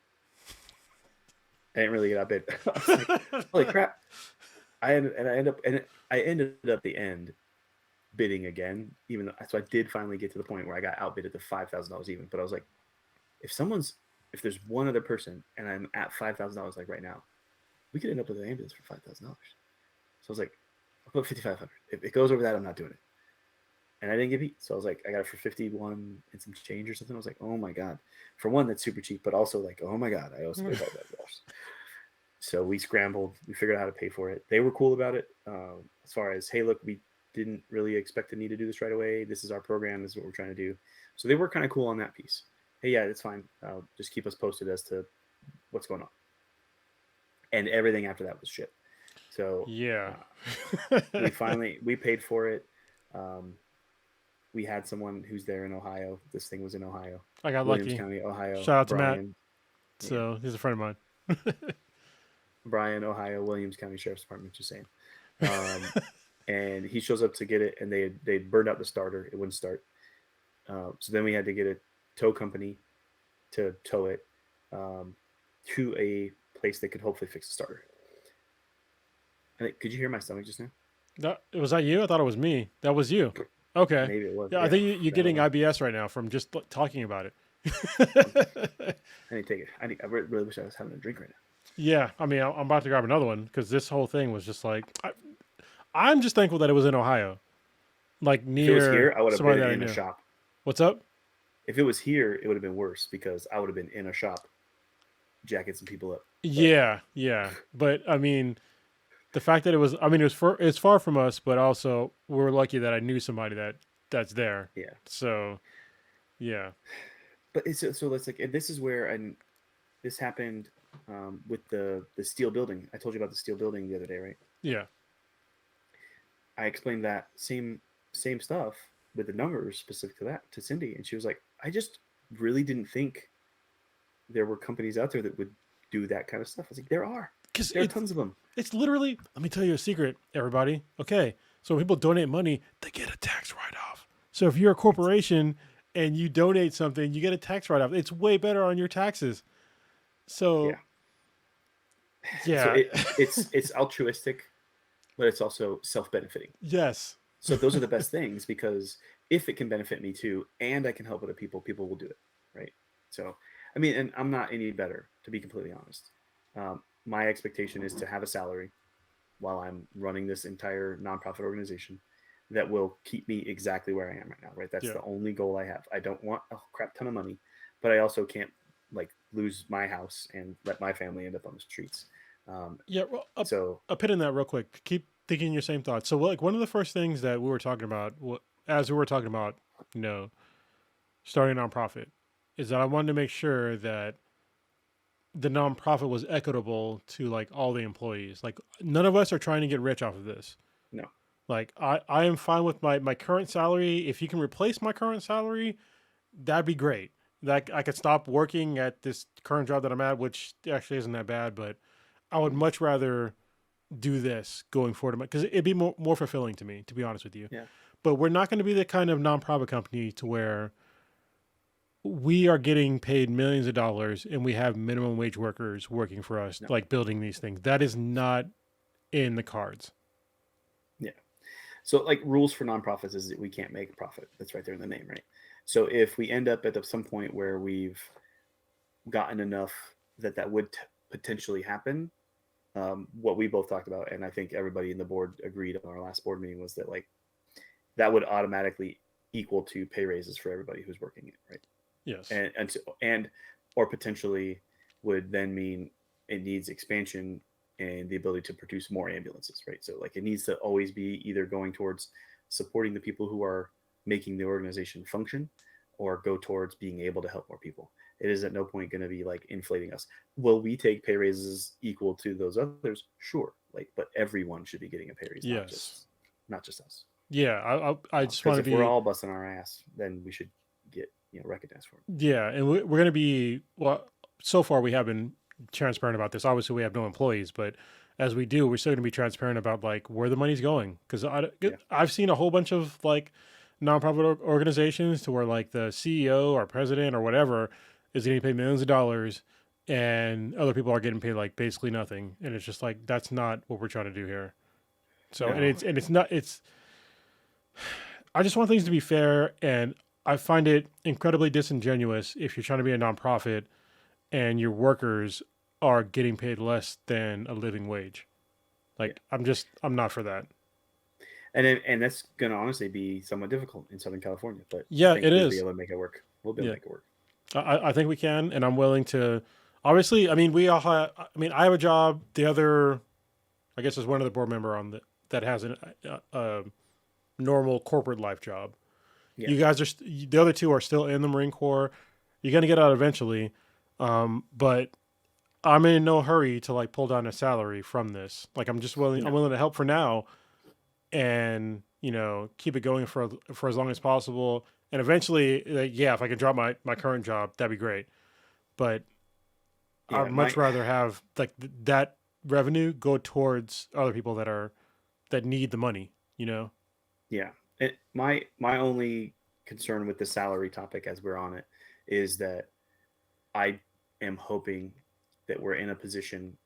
B: really get outbid. I was like, holy crap. I ended up the end bidding again, even though, so I did finally get to the point where I got outbid at the $5,000 even. But I was like, if there's one other person and I'm at $5,000 like right now, we could end up with an ambulance for $5,000. So I was like, I'll put 5,500. If it goes over that, I'm not doing it. And I didn't get beat. So I was like, I got it for 51 and some change or something. I was like, oh my God. For one, that's super cheap, but also like, oh my God, I also paid $5,000. So we scrambled. We figured out how to pay for it. They were cool about it. As far as, hey, look, we didn't really expect to need to do this right away. This is our program. This is what we're trying to do. So they were kind of cool on that piece. Hey, yeah, that's fine. Just keep us posted as to what's going on. And everything after that was shit. So
A: yeah,
B: we paid for it. We had someone who's there in Ohio. This thing was in Ohio.
A: I got
B: Williams
A: lucky.
B: County, Ohio.
A: Shout out to
B: Brian,
A: Matt. So he's a friend of mine.
B: Bryan, Ohio, Williams County Sheriff's Department. Just saying. and he shows up to get it, and they burned out the starter. It wouldn't start. So then we had to get a tow company to tow it to a place that could hopefully fix the starter. Could you hear my stomach just now?
A: Was that you? I thought it was me. That was you. Okay.
B: Maybe it was.
A: Yeah, I think you're getting IBS right now from just talking about it.
B: I need to take it. I really wish I was having a drink right now.
A: Yeah, I mean, I'm about to grab another one because this whole thing was just like, I'm just thankful that it was in Ohio, like near.
B: If it was here, I would have been in a shop.
A: What's up?
B: If it was here, it would have been worse because I would have been in a shop, jacking some people up.
A: But, yeah. But I mean, the fact that it's far from us, but also we're lucky that I knew somebody that's there.
B: Yeah.
A: So, yeah.
B: But so let's like, and this is where this happened with the steel building. I told you about the steel building the other day, right?
A: Yeah.
B: I explained that same stuff with the numbers specific to that to Cindy, and she was like, I just really didn't think there were companies out there that would do that kind of stuff. I was like, there are tons of them.
A: It's literally, let me tell you a secret, everybody. Okay, so when people donate money, they get a tax write-off. So if you're a corporation and you donate something, you get a tax write-off. It's way better on your taxes. So
B: So it's altruistic, but it's also self-benefiting.
A: Yes.
B: So those are the best things, because if it can benefit me too, and I can help other people will do it, right? So, I mean, and I'm not any better, to be completely honest. My expectation is to have a salary while I'm running this entire nonprofit organization that will keep me exactly where I am right now, right? That's the only goal I have. I don't want a crap ton of money, but I also can't like lose my house and let my family end up on the streets.
A: Well, a pit in that real quick. Keep thinking your same thoughts. So, like, one of the first things that we were talking about, as we were talking about, starting a nonprofit, is that I wanted to make sure that the nonprofit was equitable to like all the employees. Like, none of us are trying to get rich off of this.
B: No.
A: Like, I am fine with my current salary. If you can replace my current salary, that'd be great. Like, I could stop working at this current job that I'm at, which actually isn't that bad, but I would much rather do this going forward, because it'd be more fulfilling to me, to be honest with you.
B: Yeah.
A: But we're not going to be the kind of nonprofit company to where we are getting paid millions of dollars and we have minimum wage workers working for us, like building these things. That is not in the cards.
B: Yeah. So like, rules for nonprofits is that we can't make a profit. That's right there in the name, right? So if we end up at some point where we've gotten enough that would potentially happen, what we both talked about, and I think everybody in the board agreed on our last board meeting, was that like that would automatically equal to pay raises for everybody who's working it, right?
A: Yes.
B: And or potentially would then mean it needs expansion and the ability to produce more ambulances, right? So like, it needs to always be either going towards supporting the people who are making the organization function, or go towards being able to help more people. It is at no point going to be like inflating us. Will we take pay raises equal to those others? Sure. Like, but everyone should be getting a pay raise,
A: yes,
B: not just us.
A: Yeah, I just want to be.
B: If we're all busting our ass, then we should get recognized for it.
A: Yeah, and we're going to be, well, so far we have been transparent about this. Obviously, we have no employees, but as we do, we're still going to be transparent about like where the money's going, because I've seen a whole bunch of like nonprofit organizations to where like the CEO or president or whatever is getting paid millions of dollars, and other people are getting paid like basically nothing, and it's just like, that's not what we're trying to do here. So no. and it's not. I just want things to be fair, and I find it incredibly disingenuous if you're trying to be a nonprofit and your workers are getting paid less than a living wage. Like, I'm not for that.
B: And that's going to honestly be somewhat difficult in Southern California, but
A: yeah, it is.
B: We'll be able to make it work. We'll be able to make it work.
A: I think we can, and I'm willing to. Obviously, I mean, we all have. I mean, I have a job. The other, I guess, is one other board member that has a normal corporate life job. Yeah. You guys are the other two are still in the Marine Corps. You're gonna get out eventually, but I'm in no hurry to like pull down a salary from this. Like, I'm just willing. Yeah. I'm willing to help for now, and keep it going for as long as possible. And eventually, if I can drop my current job, that'd be great. But I'd much rather have like that revenue go towards other people that need the money. you know?
B: Yeah. My only concern with the salary topic as we're on it is that I am hoping that we're in a position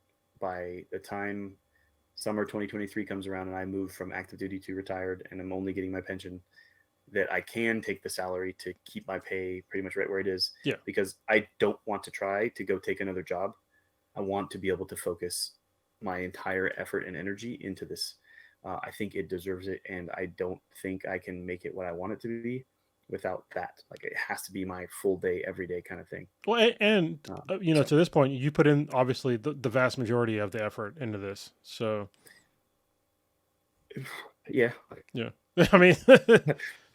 B: by the time summer 2023 comes around and I move from active duty to retired and I'm only getting my pension, that I can take the salary to keep my pay pretty much right where it is,
A: Yeah.
B: because I don't want to try to go take another job. I want to be able to focus my entire effort and energy into this. I think it deserves it, and I don't think I can make it what I want it to be without that. Like, it has to be my full day, every day kind of thing.
A: Well, and you know,
B: So
A: to this point, you put in obviously the vast majority of the effort into this. So
B: yeah,
A: yeah, I mean,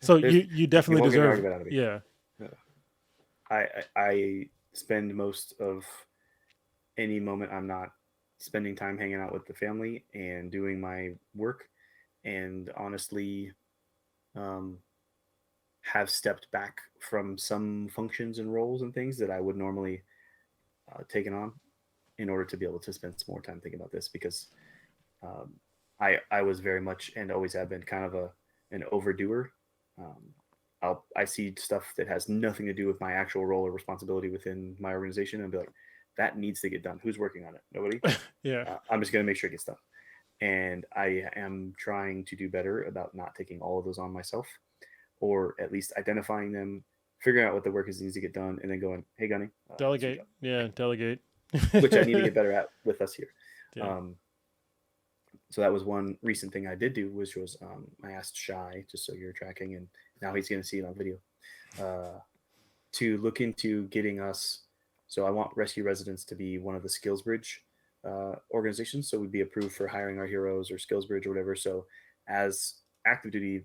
A: so you
B: you
A: definitely
B: won't get an
A: deserve.
B: argument out of me.
A: Yeah,
B: I spend most of any moment I'm not spending time hanging out with the family and doing my work, and honestly, um, have stepped back from some functions and roles and things that I would normally taken on in order to be able to spend some more time thinking about this, because um, I was very much and always have been kind of an overdoer. Um, I see stuff that has nothing to do with my actual role or responsibility within my organization and be like, that needs to get done. Who's working on it? Nobody.
A: yeah,
B: I'm just going to make sure it gets done. And I am trying to do better about not taking all of those on myself, or at least identifying them, figuring out what the work is needs to get done, and then going, "Hey, Gunny, it's your
A: delegate.
B: job,"
A: Yeah, delegate.
B: which I need to get better at with us here.
A: Yeah,
B: Um, so that was one recent thing I did do, which was I asked Shy, just so you're tracking, and now he's going to see it on video, to look into getting us. So I want Rescue Residence to be one of the Skills Bridge organizations, so we'd be approved for hiring our heroes or Skills Bridge or whatever. So as active duty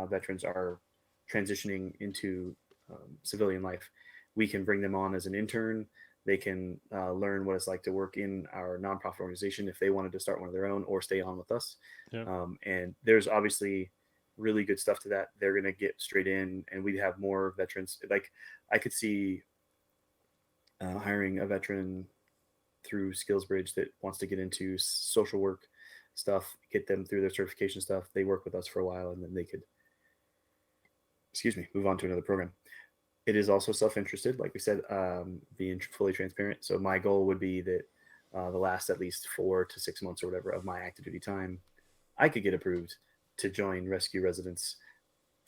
B: veterans are transitioning into civilian life, we can bring them on as an intern. They can learn what it's like to work in our nonprofit organization if they wanted to start one of their own or stay on with us.
A: yeah,
B: And there's obviously really good stuff to that. They're going to get straight in, and we'd have more veterans. Like, I could see hiring a veteran through Skills Bridge that wants to get into social work stuff, get them through their certification stuff. They work with us for a while, and then they could, move on to another program. It is also self-interested, like we said, being fully transparent. So my goal would be that the last at least 4 to 6 months or whatever of my active duty time, I could get approved to join Rescue Residence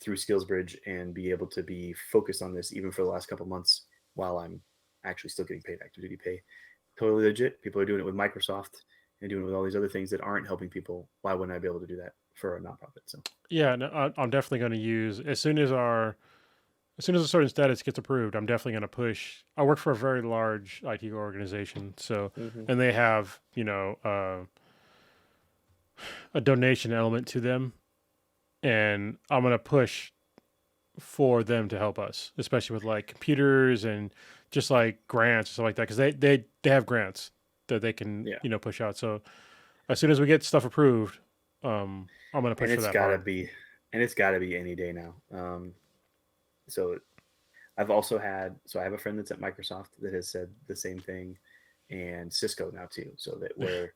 B: through Skills Bridge and be able to be focused on this even for the last couple months while I'm actually still getting paid active duty pay. Totally legit. People are doing it with Microsoft and doing it with all these other things that aren't helping people. Why wouldn't I be able to do that for a nonprofit? So
A: yeah. No, I'm definitely going to use as soon as a certain status gets approved. I'm definitely going to push. I work for a very large IT organization, so and they have a donation element to them, and I'm going to push for them to help us, especially with like computers and just like grants and stuff like that, because they have grants that they can push out. So as soon as we get stuff approved, I'm gonna push
B: and
A: for
B: it's
A: that
B: gotta
A: hard.
B: be and it's gotta be any day now. So I've also had, so I have a friend that's at Microsoft that has said the same thing, and Cisco now too, so that where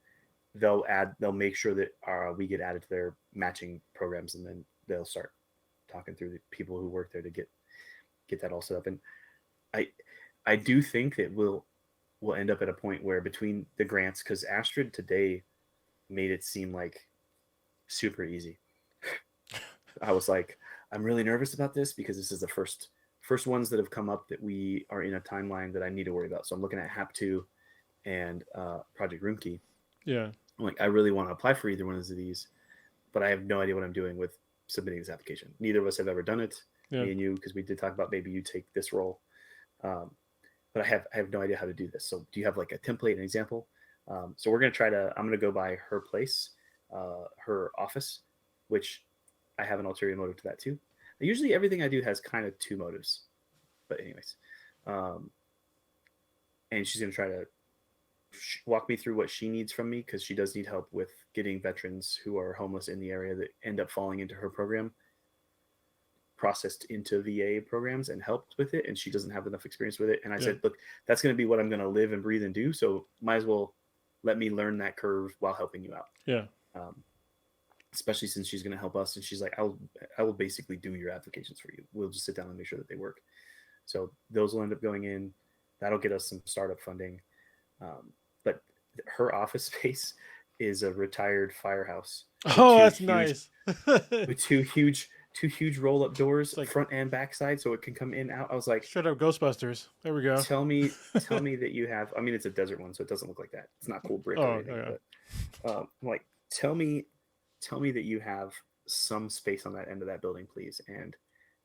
B: they'll make sure that we get added to their matching programs, and then they'll start talking through the people who work there to get that all set up. And I do think that we'll end up at a point where between the grants, because Astrid today made it seem like super easy. I was like, I'm really nervous about this because this is the first ones that have come up that we are in a timeline that I need to worry about. So I'm looking at HAP2 and Project Roomkey.
A: Yeah,
B: I'm like, I really want to apply for either one of these, but I have no idea what I'm doing with submitting this application. Neither of us have ever done it,
A: yeah,
B: me and you, because we did talk about maybe you take this role. But I have no idea how to do this. So do you have like a template, an example? So we're going to I'm going to go by her place, her office, which I have an ulterior motive to that too. Usually everything I do has kind of two motives, but anyways, and she's going to try to walk me through what she needs from me, because she does need help with getting veterans who are homeless in the area that end up falling into her program processed into VA programs and helped with it, and she doesn't have enough experience with it. And I said, look, that's going to be what I'm going to live and breathe and do, so might as well let me learn that curve while helping you out.
A: yeah.
B: especially since she's going to help us. And she's like, I will basically do your applications for you. We'll just sit down and make sure that they work. So those will end up going in. That'll get us some startup funding. But her office space is a retired firehouse.
A: Oh, that's nice.
B: With two huge roll up doors, like front and back side, so it can come in out. I was like,
A: straight up Ghostbusters. There we go.
B: Tell me that you have. I mean, it's a desert one, so it doesn't look like that. It's not cool brick or anything. Yeah. But like, tell me that you have some space on that end of that building, please. And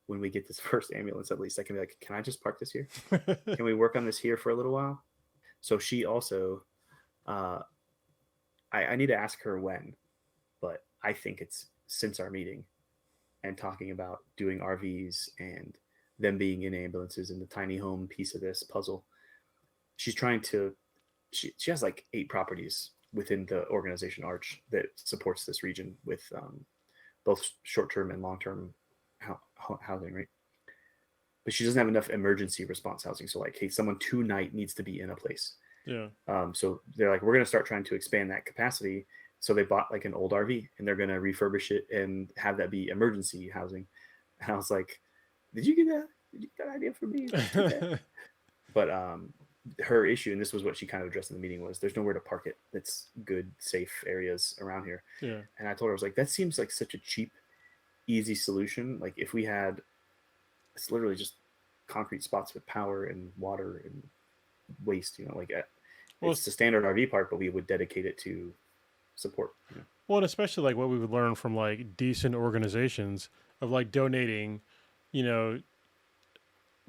B: when we get this first ambulance, at least I can be like, can I just park this here? Can we work on this here for a little while? So she also, I need to ask her when, but I think it's since our meeting and talking about doing RVs and them being in ambulances and the tiny home piece of this puzzle. She's trying to, she has like 8 properties within the organization Arch that supports this region with both short-term and long-term housing, right? But she doesn't have enough emergency response housing. So like, hey, someone tonight needs to be in a place.
A: Yeah.
B: So they're like, we're going to start trying to expand that capacity. So they bought like an old RV and they're going to refurbish it and have that be emergency housing. And I was like, did you get that idea from me? But her issue, and this was what she kind of addressed in the meeting, was there's nowhere to park it. It's good, safe areas around here.
A: Yeah.
B: And I told her, I was like, that seems like such a cheap, easy solution. Like if we had, it's literally just concrete spots with power and water and waste, like it's a standard RV park, but we would dedicate it to support.
A: Well, and especially like what we would learn from like decent organizations of like donating,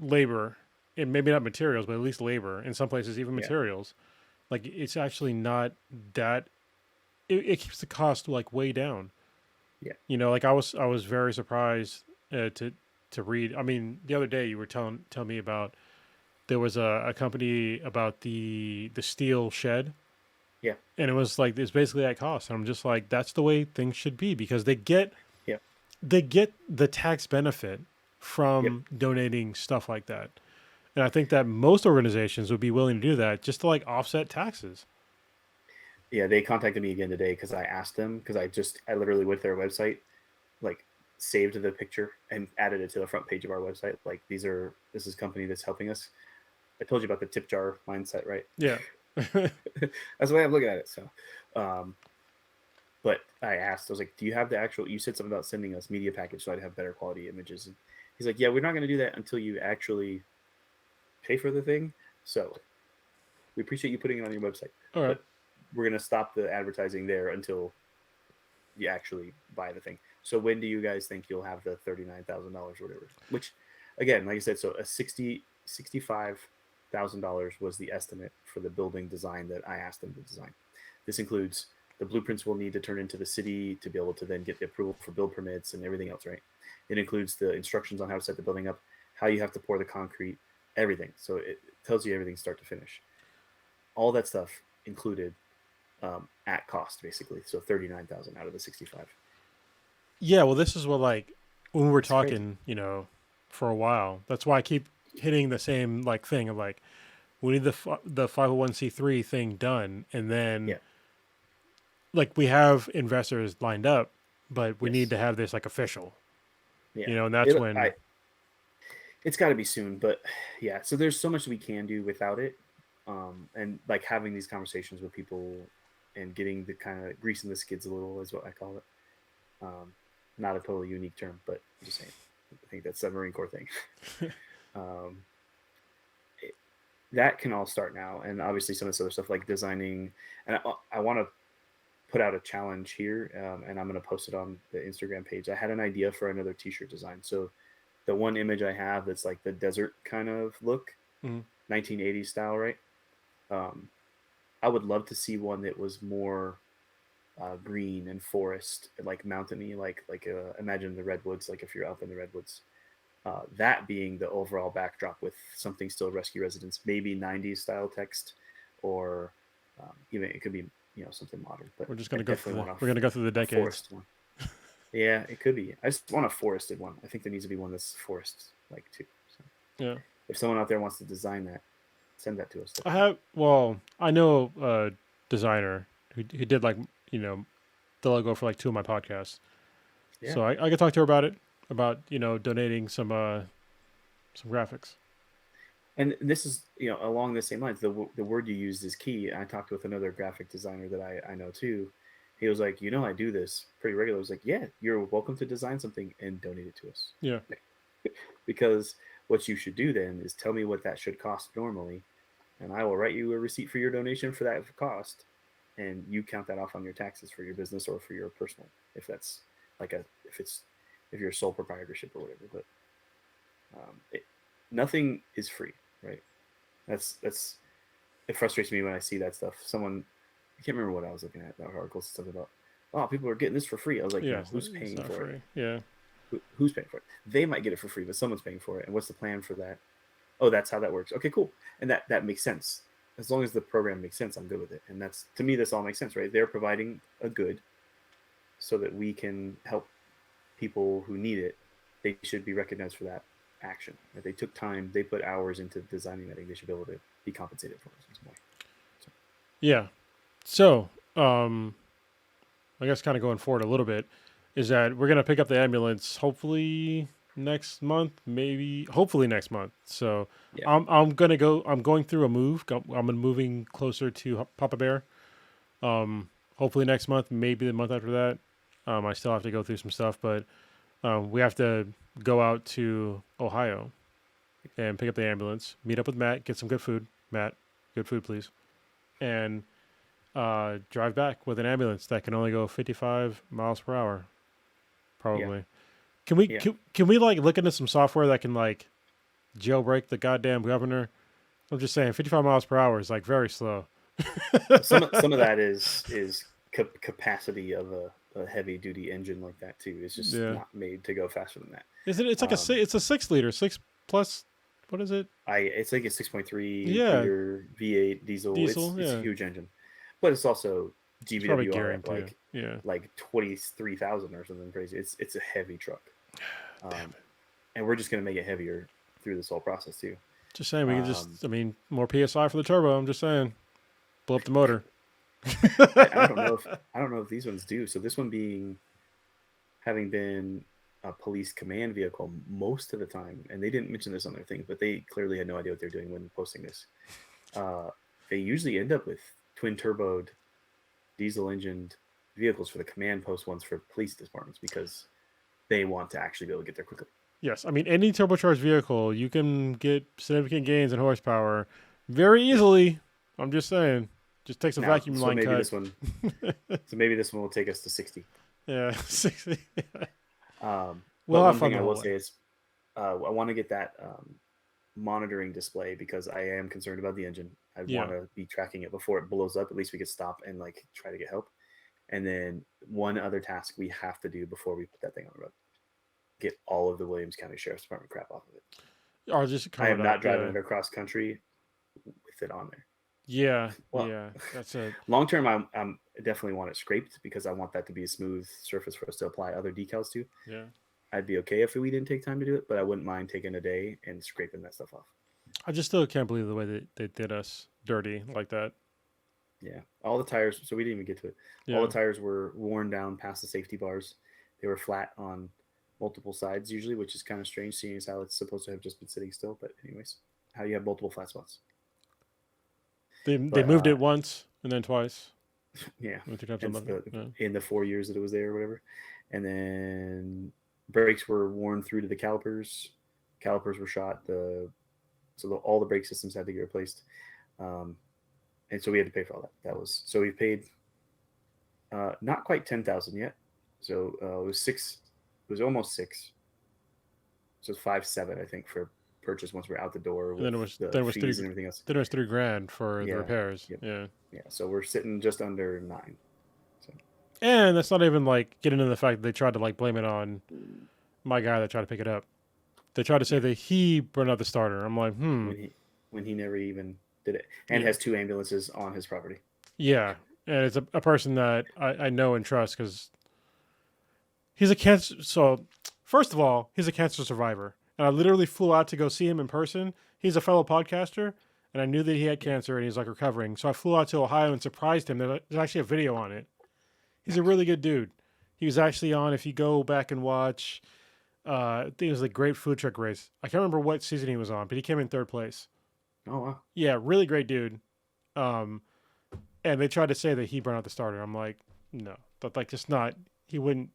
A: labor, and maybe not materials, but at least labor, in some places even materials. Like it's actually not that, it keeps the cost like way down.
B: Yeah.
A: Like I was very surprised to read. I mean, the other day you were telling me about, there was a company about the steel shed.
B: Yeah.
A: And it was like, it's basically at cost. And I'm just like, that's the way things should be, because they get the tax benefit from donating stuff like that. And I think that most organizations would be willing to do that just to like offset taxes.
B: Yeah. They contacted me again today because I asked them, because I literally went to their website, like saved the picture and added it to the front page of our website. Like this is a company that's helping us. I told you about the tip jar mindset, right?
A: Yeah.
B: That's the way I'm looking at it. So, but I asked, I was like, do you have the actual, you said something about sending us media package so I'd have better quality images. And he's like, yeah, we're not going to do that until you actually pay for the thing. So we appreciate you putting it on your website.
A: All right.
B: But we're going to stop the advertising there until you actually buy the thing. So when do you guys think you'll have the $39,000 or whatever? Which, again, like I said, so a $65,000 was the estimate for the building design that I asked them to design. This includes the blueprints we'll need to turn into the city to be able to then get the approval for build permits and everything else, right? It includes the instructions on how to set the building up, how you have to pour the concrete, everything. So it tells you everything start to finish. All that stuff included at cost, basically. So $39,000 out of the 65.
A: Yeah, well, this is what, like, when we were
B: That's
A: talking, for a while, that's why I keep hitting the same like thing of like, we need the 501c3 thing done, and then like we have investors lined up, but we need to have this like official.
B: Yeah.
A: And that's
B: it's got to be soon, but yeah. So there's so much we can do without it, and like having these conversations with people and getting the kind of greasing the skids a little is what I call it. Not a totally unique term, but I'm just saying. I think that's a Marine Corps thing. That can all start now, and obviously some of this other stuff like designing. And I want to put out a challenge here, and I'm going to post it on the Instagram page. I had an idea for another T-shirt design. So the one image I have that's like the desert kind of look, 1980s style, right? I would love to see one that was more green and forest, like mountainy, like imagine the redwoods, like if you're up in the redwoods. That being the overall backdrop with something still Rescue Residence, maybe 90s style text, or even it could be something modern. But
A: we're just gonna go through the decades.
B: Forest one. Yeah, it could be. I just want a forested one. I think there needs to be one that's forest like too. So
A: yeah.
B: If someone out there wants to design that, send that to us.
A: I know a designer who did like the logo for like 2 of my podcasts.
B: Yeah.
A: So I could talk to her about it, about donating some graphics.
B: And this is, along the same lines. The word you used is key. I talked with another graphic designer that I know too. He was like, I do this pretty regularly. I was like, yeah, you're welcome to design something and donate it to us.
A: Yeah.
B: Because what you should do then is tell me what that should cost normally, and I will write you a receipt for your donation for that cost, and you count that off on your taxes for your business or for your personal, if that's like if you're a sole proprietorship or whatever. But nothing is free, right? That's it frustrates me when I see that stuff. I can't remember what I was looking at, that article, something about, oh, people are getting this for free. I was like,
A: Yeah,
B: who's paying for
A: free.
B: it?
A: Yeah.
B: Who's paying for it? They might get it for free, but someone's paying for it. And what's the plan for that? Oh, that's how that works. Okay, cool. And that makes sense. As long as the program makes sense, I'm good with it. And that's, to me, this all makes sense, right? They're providing a good so that we can help people who need it. They should be recognized for that action. Right? They took time, they put hours into designing that thing. They should be able to be compensated for it. So.
A: Yeah. So, I guess kind of going forward a little bit is that we're going to pick up the ambulance hopefully next month, hopefully next month. So
B: Yeah.
A: I'm going through a move. I'm moving closer to Papa Bear. Hopefully next month, maybe the month after that. I still have to go through some stuff, but we have to go out to Ohio and pick up the ambulance, meet up with Matt, get some good food. Matt, good food, please. And drive back with an ambulance that can only go 55 miles per hour. Probably.
B: Yeah.
A: Can we like look into some software that can like jailbreak the goddamn governor? I'm just saying 55 miles per hour is like very slow.
B: some of that is capacity of a heavy duty engine like that too. It's just not made to go faster than that.
A: It's like it's a 6 liter, 6 plus. What is it?
B: It's like a 6.3 liter V8 diesel. It's a huge engine, but it's also GVWR at like 23,000 or something crazy. It's a heavy truck, and we're just gonna make it heavier through this whole process too.
A: Just saying, we can more PSI for the turbo. I'm just saying, blow up the motor.
B: I don't know if these ones do. So this one having been a police command vehicle most of the time, and they didn't mention this on their thing, but they clearly had no idea what they're doing when posting this. They usually end up with twin turboed, diesel engined vehicles for the command post ones for police departments because they want to actually be able to get there quickly.
A: Yes, I mean any turbocharged vehicle, you can get significant gains in horsepower very easily. I'm just saying. Just takes a vacuum line cut.
B: So maybe this one will take us to 60.
A: Yeah, 60.
B: One thing I will say is I want to get that monitoring display because I am concerned about the engine. I want to be tracking it before it blows up. At least we could stop and like try to get help. And then one other task we have to do before we put that thing on the road: get all of the Williams County Sheriff's Department crap off of it. I am not driving it across country with it on there.
A: Yeah, that's a
B: long term. I'm definitely want it scraped because I want that to be a smooth surface for us to apply other decals to.
A: Yeah,
B: I'd be okay if we didn't take time to do it, but I wouldn't mind taking a day and scraping that stuff off.
A: I just still can't believe the way that they did us dirty like that.
B: Yeah, all the tires. So we didn't even get to it. Yeah. All the tires were worn down past the safety bars. They were flat on multiple sides usually, which is kind of strange seeing as how it's supposed to have just been sitting still. But anyways, how do you have multiple flat spots?
A: They moved it once and then twice.
B: Yeah. In the 4 years that it was there or whatever. And then brakes were worn through to the calipers. Calipers were shot. All the brake systems had to get replaced. And so we had to pay for all that. So we paid not quite 10,000 yet. So it was six. It was almost six. So it was 5-7, I think, for purchase once we're out the door.
A: And then it was fees and everything else. Then it was $3,000 for the repairs.
B: Yep.
A: Yeah.
B: So we're sitting just under 9. So.
A: And that's not even like getting into the fact that they tried to like blame it on my guy that tried to pick it up. They tried to say that he burned out the starter. I'm like,
B: when he never even did it, and has 2 ambulances on his property.
A: Yeah, and it's a person that I know and trust because he's a cancer. So first of all, he's a cancer survivor. And I literally flew out to go see him in person. He's a fellow podcaster, and I knew that he had cancer and he's like recovering. So I flew out to Ohio and surprised him. There's actually a video on it. He's a really good dude. He was actually on, if you go back and watch, I think it was the Great Food Truck Race. I can't remember what season he was on, but he came in third place.
B: Oh wow.
A: Yeah, really great dude. Um, and they tried to say that he burned out the starter. I'm like, no, but like, just not. He wouldn't.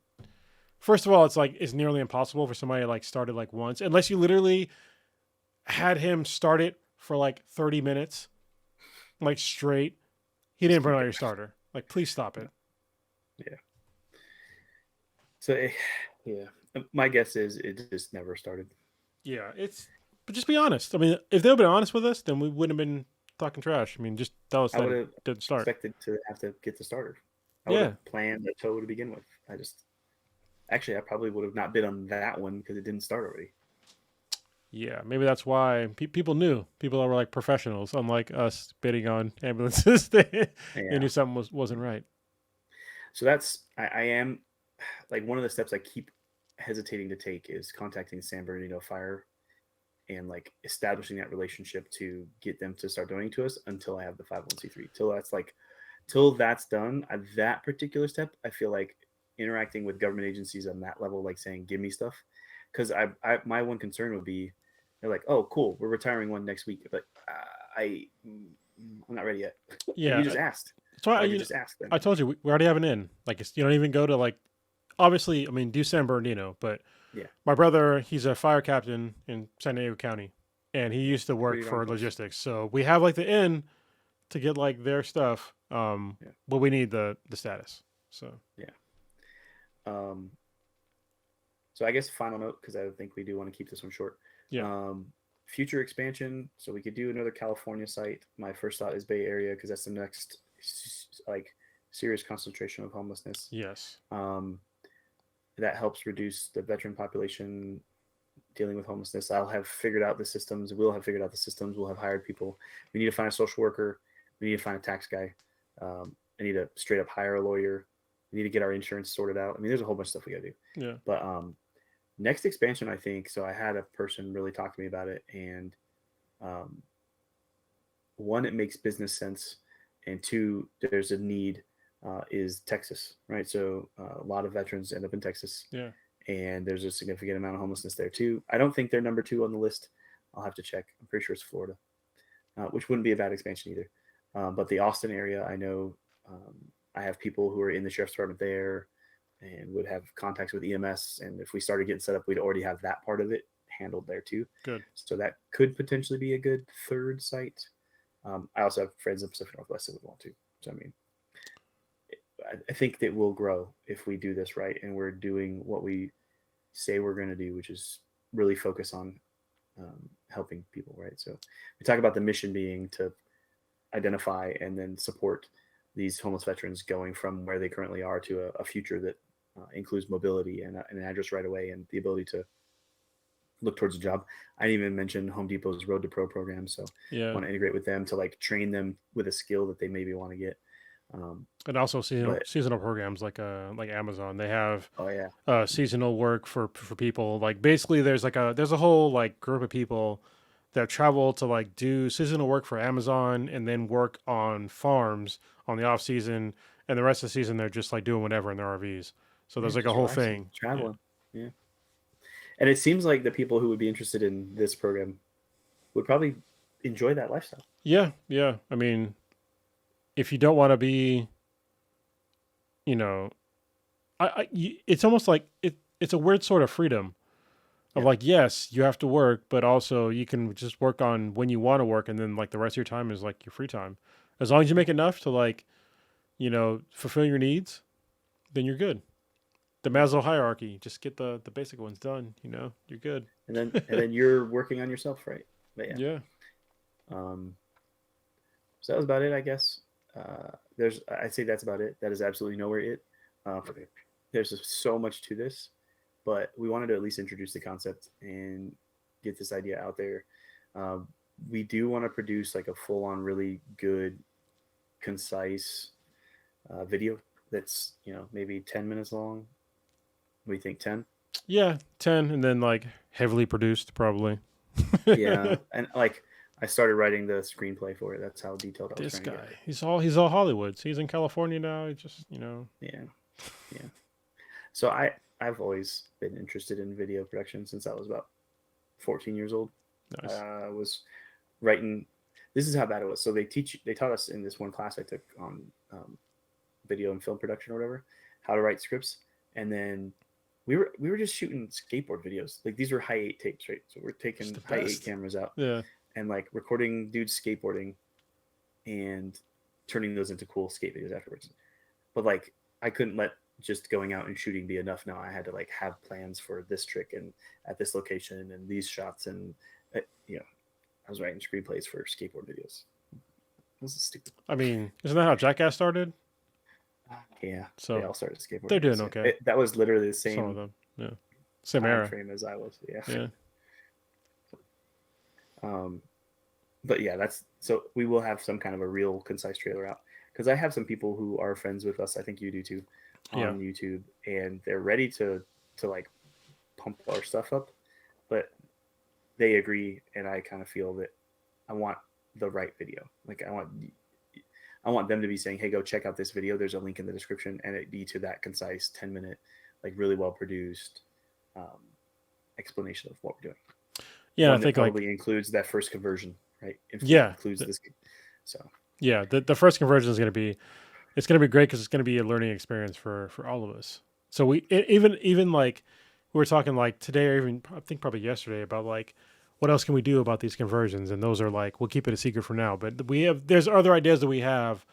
A: First of all, it's like it's nearly impossible for somebody to like start it like once, unless you literally had him start it for like 30 minutes, like straight. He didn't burn out your starter. Like, please stop it.
B: Yeah. So yeah, my guess is it just never started.
A: Yeah, but just be honest. I mean, if they would been honest with us, then we wouldn't have been talking trash. I mean, just tell us
B: I
A: that
B: would
A: it
B: have
A: didn't start.
B: expected to have to get the starter. I would
A: Yeah,
B: have planned the tow to begin with. I probably would have not bid on that one because it didn't start already.
A: yeah. Maybe that's why people knew. People that were like professionals, unlike us bidding on ambulances. They
B: Yeah.
A: knew something wasn't right.
B: So that's I am like one of the steps I keep hesitating to take is contacting San Bernardino Fire and like establishing that relationship to get them to start donating to us until I have the 501c3. Till that's done, at that particular step, I feel like interacting with government agencies on that level, like saying, give me stuff. Because my one concern would be, they're like, oh, cool, we're retiring one next week. But I'm not ready yet.
A: Yeah,
B: You just asked.
A: that's why
B: You just asked them.
A: I told you we already have an in. Like, you don't even go to like. Obviously, I mean, do San Bernardino, but
B: Yeah.
A: my brother, he's a fire captain in San Diego County, and he used to work
B: Pretty
A: for
B: darn close.
A: logistics. So we have like the in to get like their stuff,
B: Yeah.
A: but we need the status. So
B: So I guess final note, because I think we do want to keep this one short.
A: yeah,
B: Future expansion. So we could do another California site. My first thought is Bay Area because that's the next like serious concentration of homelessness.
A: yes,
B: That helps reduce the veteran population dealing with homelessness. I'll have figured out the systems. We'll have figured out the systems. We'll have hired people. We need to find a social worker. We need to find a tax guy. I need to straight up hire a lawyer. We need to get our insurance sorted out. I mean, there's a whole bunch of stuff we got to do.
A: yeah,
B: But next expansion, I think. So I had a person really talk to me about it, and one, it makes business sense, and two, there's a need. Is Texas, right? So a lot of veterans end up in Texas,
A: yeah.
B: and there's a significant amount of homelessness there too. I don't think they're number 2 on the list. I'll have to check. I'm pretty sure it's Florida, which wouldn't be a bad expansion either. But the Austin area, I know I have people who are in the sheriff's department there and would have contacts with EMS. And if we started getting set up, we'd already have that part of it handled there too.
A: Good.
B: So that could potentially be a good third site. I also have friends in the Pacific Northwest that would want to. So, I mean, I think that we'll grow if we do this right. And we're doing what we say we're going to do, which is really focus on helping people, right? So we talk about the mission being to identify and then support these homeless veterans going from where they currently are to a future that includes mobility and an address right away and the ability to look towards a job. I didn't even mention Home Depot's Road to Pro program. So
A: Yeah.
B: I want to integrate with them to like train them with a skill that they maybe want to get.
A: And also
B: But-
A: seasonal programs like Amazon. They have
B: Oh yeah.
A: seasonal work for people. Like basically there's a whole like group of people that travel to like do seasonal work for Amazon and then work on farms on the off season, and the rest of the season they're just like doing whatever in their RVs. So there's
B: Yeah,
A: like a
B: just
A: whole
B: relaxing,
A: thing.
B: traveling. Yeah. And it seems like the people who would be interested in this program would probably enjoy that lifestyle.
A: Yeah, yeah. I mean, if you don't want to be, it's almost like it's a weird sort of freedom of
B: Yeah.
A: like, yes, you have to work, but also you can just work on when you want to work, and then like the rest of your time is like your free time. As long as you make enough to like, fulfill your needs, then you're good. The Maslow hierarchy, just get the basic ones done. You're good.
B: And then you're working on yourself, right? But yeah.
A: Yeah.
B: So that was about it, I guess. I'd say that's about it. That is absolutely nowhere it. There's just so much to this, but we wanted to at least introduce the concept and get this idea out there. We do want to produce like a full-on, really good, concise video that's maybe 10 minutes long. What do you think, 10?
A: Yeah, 10, and then like heavily produced probably.
B: Yeah, and like I started writing the screenplay for it. That's how detailed I was
A: This
B: trying
A: guy,
B: to get.
A: he's all Hollywood. He's in California now. He just,
B: Yeah, Yeah. So I've always been interested in video production since I was about 14 years old.
A: Nice.
B: I was writing. This is how bad it was. So they taught us in this one class I took on video and film production or whatever, how to write scripts, and then we were just shooting skateboard videos. Like these were high 8 tapes, right? So we're taking high 8 cameras out
A: Yeah.
B: and like recording dudes skateboarding and turning those into cool skate videos afterwards. But like I couldn't let just going out and shooting be enough. Now I had to like have plans for this trick and at this location and these shots and you know, I was writing screenplays for skateboard videos. This is stupid.
A: I mean, isn't that how Jackass started?
B: Yeah,
A: So
B: they all started skateboarding.
A: they're doing okay.
B: That was literally the
A: Some of
B: same
A: them, yeah, same
B: time
A: era.
B: frame as I was. Yeah.
A: Yeah.
B: But yeah, that's so we will have some kind of a real concise trailer out because I have some people who are friends with us. I think you do too, on YouTube, and they're ready to like pump our stuff up, but they agree, and I kind of feel that I want the right video. Like I want them to be saying, "Hey, go check out this video. There's a link in the description," and it be to that concise 10-minute, like really well produced explanation of what we're doing.
A: Yeah,
B: One
A: I think
B: that probably includes that first conversion, right? Includes this. So
A: yeah, the first conversion is going to be, it's going to be great because it's going to be a learning experience for all of us. So even like we were talking like today or even I think probably yesterday about like what else can we do about these conversions, and those are like we'll keep it a secret for now, but there's other ideas that we have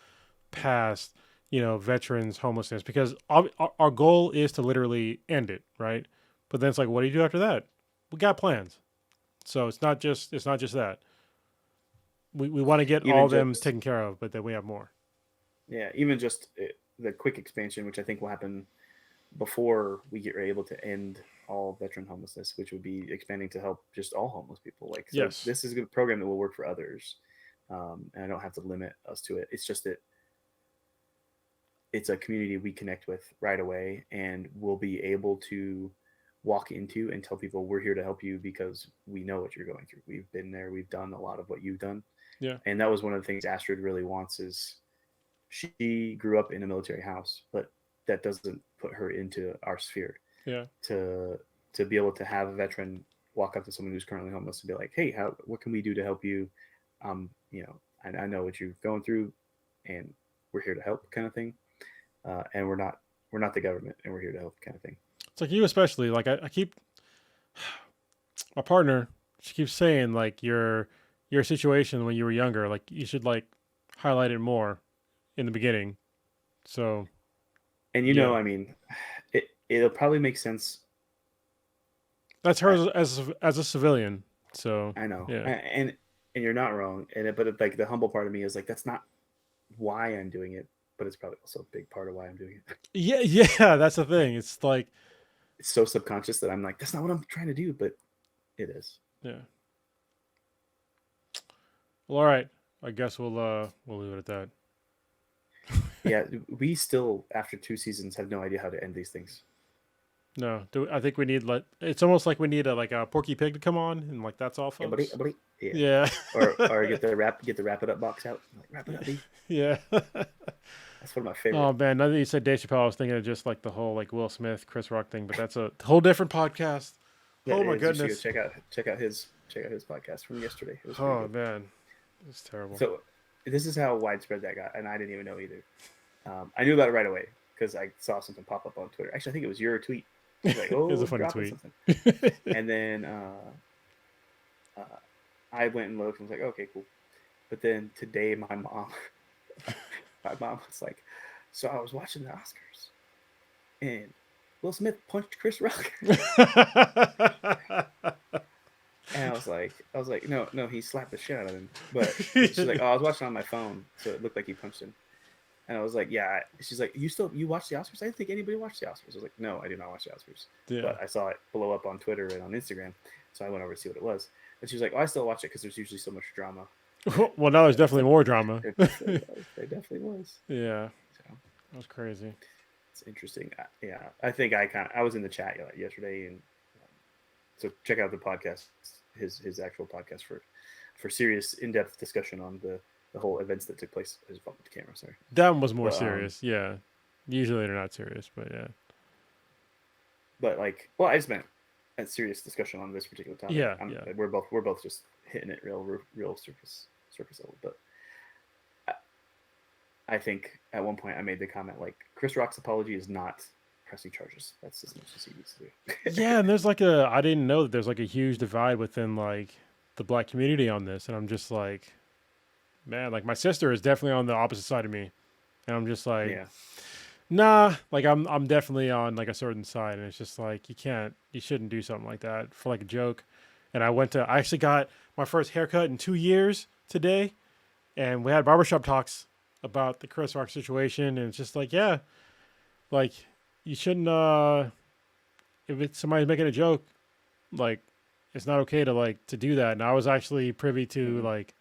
A: past veterans homelessness because our goal is to literally end it, right? But then it's like, what do you do after that? We got plans. So it's not just that. We want to get
B: even
A: all them taken care of, but then we have more.
B: Yeah, even just the quick expansion, which I think will happen before we get able to end all veteran homelessness, which would be expanding to help just all homeless people. Like, so
A: Yes.
B: This is a good program that will work for others, and I don't have to limit us to it. It's just that it's a community we connect with right away, and we'll be able to walk into and tell people we're here to help you because we know what you're going through. We've been there. We've done a lot of what you've done.
A: Yeah.
B: And that was one of the things Astrid really wants is she grew up in a military house, but that doesn't put her into our sphere.
A: Yeah.
B: To be able to have a veteran walk up to someone who's currently homeless and be like, "Hey, what can we do to help you? I know what you're going through, and we're here to help," kind of thing. And we're not the government, and we're here to help, kind of thing.
A: It's like you especially. Like I keep my partner. She keeps saying like your situation when you were younger. Like you should like highlight it more in the beginning. So.
B: And I mean, it'll probably make sense.
A: That's her as a civilian. So
B: I know,
A: yeah.
B: and you're not wrong. But like the humble part of me is like that's not why I'm doing it, but it's probably also a big part of why I'm doing it.
A: Yeah, that's the thing. It's like
B: it's so subconscious that I'm like, that's not what I'm trying to do, but it is.
A: Yeah. Well, all right. I guess we'll leave it at that.
B: Yeah, we still after 2 seasons have no idea how to end these things.
A: No, I think we need it's almost like we need a Porky Pig to come on and like that's all, folks.
B: Yeah. or get the wrap it up box out. Like, wrap it up, B.
A: Yeah.
B: That's one of my favorites.
A: Oh man, now that you said Dave Chappelle, I was thinking of just like the whole like Will Smith, Chris Rock thing, but that's a whole different podcast.
B: Yeah,
A: oh my goodness!
B: Check out his podcast from yesterday. It was
A: good. Man, it was terrible.
B: So this is how widespread that got, and I didn't even know either. I knew about it right away because I saw something pop up on Twitter. Actually, I think it was your tweet. I was like, oh,
A: it was a funny tweet.
B: And then I went and looked and was like, okay, cool. But then today, my mom was like, so I was watching the Oscars, and Will Smith punched Chris Rock. And I was like, no, he slapped the shit out of him. But she's like, oh, I was watching on my phone, so it looked like he punched him. And I was like, yeah. She's like, you watched the Oscars? I didn't think anybody watched the Oscars. I was like, no, I did not watch the Oscars. Yeah. But I saw it blow up on Twitter and on Instagram, so I went over to see what it was. And she was like, oh, I still watch it because there's usually so much drama.
A: Well, now there's definitely more drama.
B: There definitely was.
A: Yeah. So that was crazy.
B: It's interesting. Yeah, I think I was in the chat yesterday, and so check out the podcast, his actual podcast for serious in-depth discussion on the whole events that took place. I just bumped the camera, sorry.
A: That one was more serious, yeah. Usually they're not serious, but yeah.
B: But like, well, I just meant a serious discussion on this particular topic.
A: Yeah, yeah.
B: We're both just hitting it real surface level. But I think at one point I made the comment like Chris Rock's apology is not pressing charges. That's as much as he needs to do.
A: Yeah, and there's I didn't know that there's like a huge divide within like the black community on this, and I'm just like, man, like my sister is definitely on the opposite side of me, and I'm just like,
B: Yeah.
A: nah, like I'm definitely on like a certain side, and it's just like you shouldn't do something like that for like a joke. And I actually got my first haircut in 2 years today, and we had barbershop talks about the Chris Rock situation, and it's just like, yeah, like you shouldn't if it's somebody's making a joke, like it's not okay to like to do that. And I was actually privy to like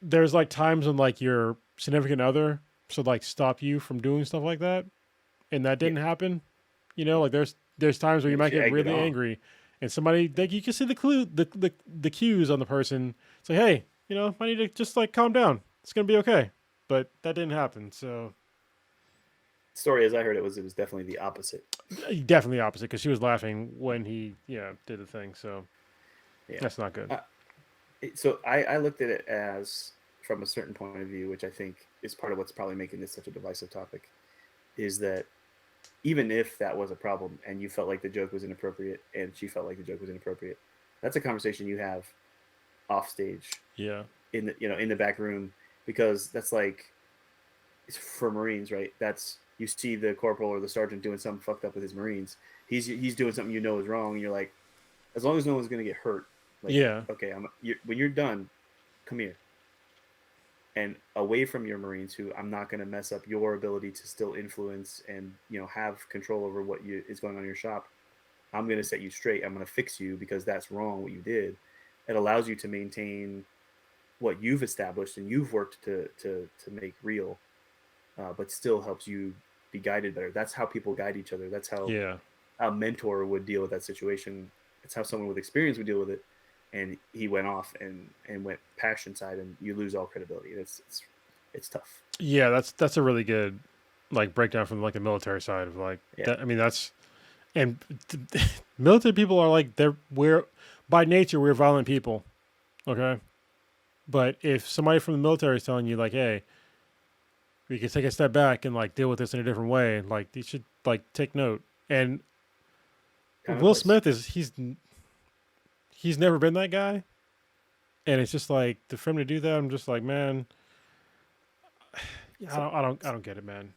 A: there's like times when like your significant other should like stop you from doing stuff like that, and that didn't happen. You know, like there's times where you might get really angry, and somebody like you can see the cues on the person. It's like, hey, you know, I need to just like calm down. It's gonna be okay. But that didn't happen. So
B: story as I heard it was definitely the opposite.
A: Definitely opposite, because she was laughing when he did the thing. So that's not good.
B: So I looked at it as from a certain point of view, which I think is part of what's probably making this such a divisive topic, is that even if that was a problem and you felt like the joke was inappropriate and she felt like the joke was inappropriate, that's a conversation you have off stage.
A: Yeah.
B: In the back room, because that's like, it's for Marines, right? That's, you see the corporal or the sergeant doing something fucked up with his Marines. He's doing something is wrong, and you're like, as long as no one's gonna get hurt. Like, okay, when you're done, come here. And away from your Marines, who I'm not going to mess up your ability to still influence and have control over what is going on in your shop. I'm going to set you straight. I'm going to fix you because that's wrong what you did. It allows you to maintain what you've established and you've worked to make real, but still helps you be guided better. That's how people guide each other. That's how a mentor would deal with that situation. It's how someone with experience would deal with it. And he went off and went passion side, and you lose all credibility. It's tough.
A: Yeah, that's a really good like breakdown from like the military side of like that. I mean, that's and military people are like we're by nature we're violent people, okay. But if somebody from the military is telling you like, hey, we can take a step back and like deal with this in a different way, like you should like take note. And Will Smith he's never been that guy, and it's just like for him to do that, I'm just like, man, I don't get it, man.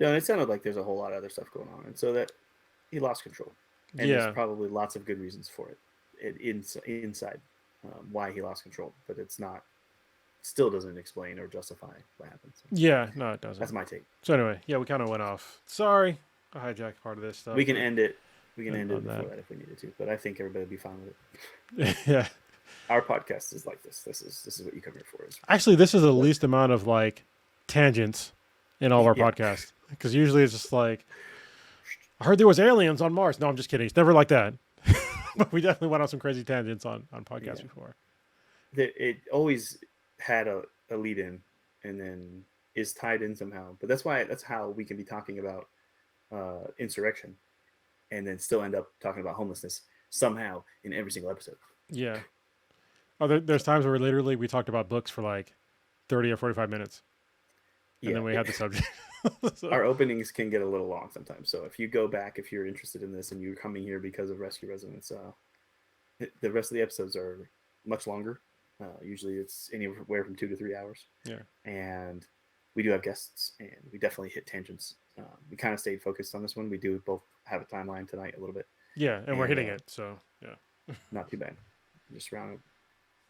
B: No, it sounded like there's a whole lot of other stuff going on, and so that he lost control, and there's probably lots of good reasons for it inside why he lost control, but still doesn't explain or justify what happened. So
A: yeah, no, it doesn't.
B: That's my take.
A: So anyway, yeah, we kind of went off. Sorry, I hijacked part of this stuff.
B: We can end it. We can end it before that if we needed to, but I think everybody would be fine with
A: it. Yeah.
B: Our podcast is like this. This is what you come here for.
A: Actually, this is the least amount of like tangents in all of our podcasts, because usually it's just like, I heard there was aliens on Mars. No, I'm just kidding. It's never like that. But we definitely went on some crazy tangents on podcasts before.
B: It always had a lead in and then is tied in somehow. But that's how we can be talking about insurrection and then still end up talking about homelessness somehow in every single episode.
A: Yeah. Oh, there's times where we talked about books for like 30 or 45 minutes. And then we had the subject. So.
B: Our openings can get a little long sometimes. So if you go back, if you're interested in this and you're coming here because of Rescue Residence, the rest of the episodes are much longer. Usually it's anywhere from 2 to 3 hours.
A: Yeah. And
B: we do have guests, and we definitely hit tangents. We kind of stayed focused on this one. We do both have a timeline tonight a little bit.
A: Yeah, and we're hitting it, so yeah.
B: Not too bad. Just around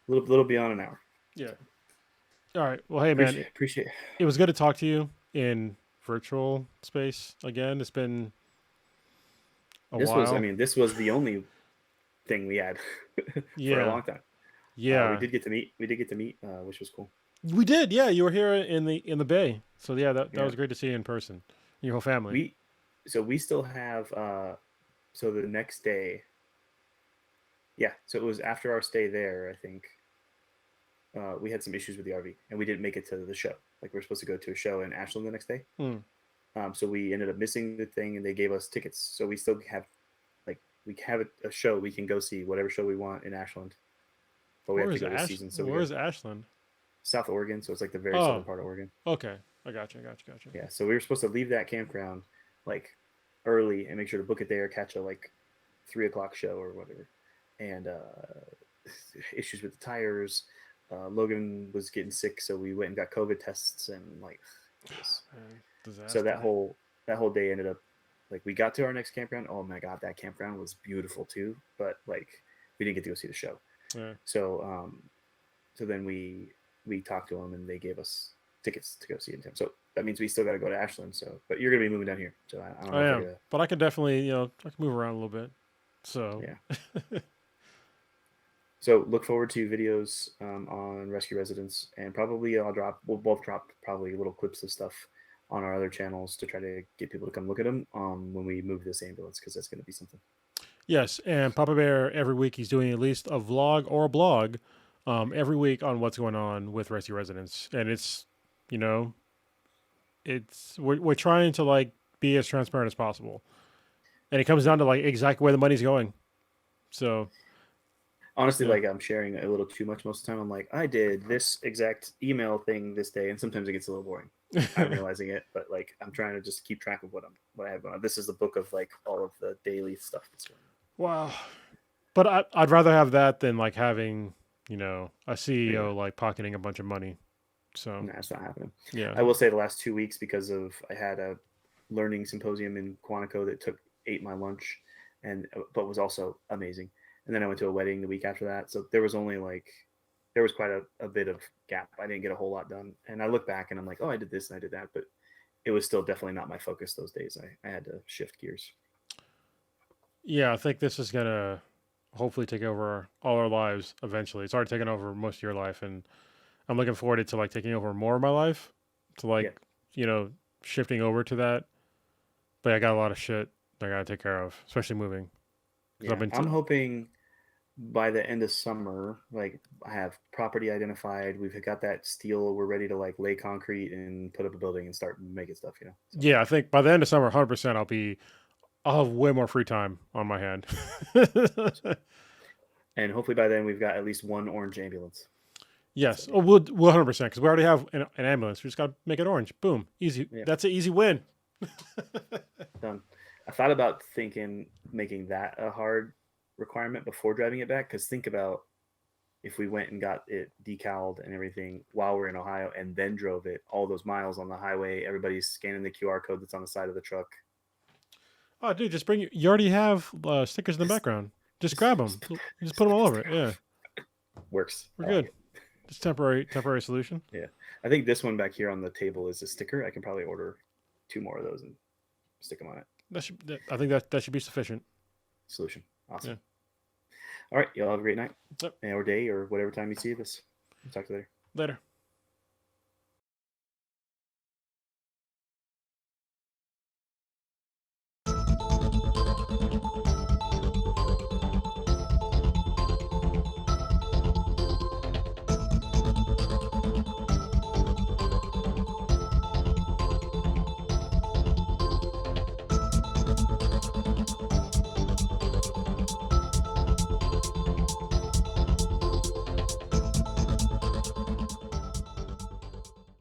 B: a little beyond an hour.
A: Yeah. So. All right. Well, hey, man.
B: Appreciate it.
A: It was good to talk to you in virtual space again. It's been a while.
B: This was the only thing we had for a long time.
A: Yeah.
B: We did get to meet, which was cool.
A: We did, yeah. You were here in the Bay, so yeah, that was great to see you in person. Your whole family.
B: We still have. So the next day. Yeah, so it was after our stay there. I think we had some issues with the RV, and we didn't make it to the show. Like we were supposed to go to a show in Ashland the next day.
A: Mm.
B: So we ended up missing the thing, and they gave us tickets. So we still have, like, we have a show. We can go see whatever show we want in Ashland, but we
A: Where
B: have
A: is
B: to go this season. So
A: Where is Ashland?
B: South Oregon, so it's like the very
A: Oh.
B: southern part of Oregon.
A: Okay, I got you.
B: Yeah, so we were supposed to leave that campground like early and make sure to book it there, catch a like 3 o'clock show or whatever. And issues with the tires. Logan was getting sick, so we went and got COVID tests, and like, so that whole day ended up like we got to our next campground. Oh my god, that campground was beautiful too, but like we didn't get to go see the show.
A: Yeah.
B: So so then we talked to them, and they gave us tickets to go see it in town. So that means we still got to go to Ashland. So, but you're gonna be moving down here, so I don't know.
A: I am, but I can definitely, I can move around a little bit. So
B: yeah. So look forward to videos on Rescue Residence, and probably we'll both drop probably little clips of stuff on our other channels to try to get people to come look at them when we move this ambulance, because that's going to be something.
A: Yes, and Papa Bear every week he's doing at least a vlog or a blog every week on what's going on with Rescue Residence, and it's we're trying to like be as transparent as possible, and it comes down to like exactly where the money's going. So.
B: Honestly, like I'm sharing a little too much most of the time. I'm like, I did this exact email thing this day, and sometimes it gets a little boring. I'm realizing it, but like I'm trying to just keep track of what I have going on. This is the book of like all of the daily stuff that's going on.
A: Wow, but I'd rather have that than like having a CEO like pocketing a bunch of money. So
B: nah, it's not happening.
A: Yeah,
B: I will say the last 2 weeks, because of I had a learning symposium in Quantico that ate my lunch, but was also amazing. And then I went to a wedding the week after that. So there was quite a bit of gap. I didn't get a whole lot done. And I look back and I'm like, oh, I did this and I did that. But it was still definitely not my focus those days. I had to shift gears.
A: Yeah, I think this is going to hopefully take over all our lives eventually. It's already taken over most of your life. And I'm looking forward to like taking over more of my life, to like, shifting over to that. But I got a lot of shit that I got to take care of, especially moving.
B: Yeah, I'm hoping by the end of summer, like I have property identified. We've got that steel. We're ready to like lay concrete and put up a building and start making stuff, So.
A: Yeah, I think by the end of summer, 100%, I'll have way more free time on my hand.
B: And hopefully by then we've got at least one orange ambulance.
A: Yes. So. Oh, we'll 100%, because we already have an ambulance. We just got to make it orange. Boom. Easy. Yeah. That's an easy win.
B: Done. I thought about making that a hard requirement before driving it back, because think about if we went and got it decaled and everything while we're in Ohio and then drove it all those miles on the highway, everybody's scanning the QR code that's on the side of the truck.
A: Oh, dude, just you already have stickers in the background. Just grab them. Just put them all over it. Yeah.
B: Works.
A: We're good. Just temporary solution.
B: Yeah. I think this one back here on the table is a sticker. I can probably order 2 more of those and stick them on it.
A: I think that should be sufficient.
B: Solution. Awesome.
A: Yeah.
B: All right. Y'all have a great night.
A: Yep.
B: Or day or whatever time you see this. We'll talk to you later.
A: Later.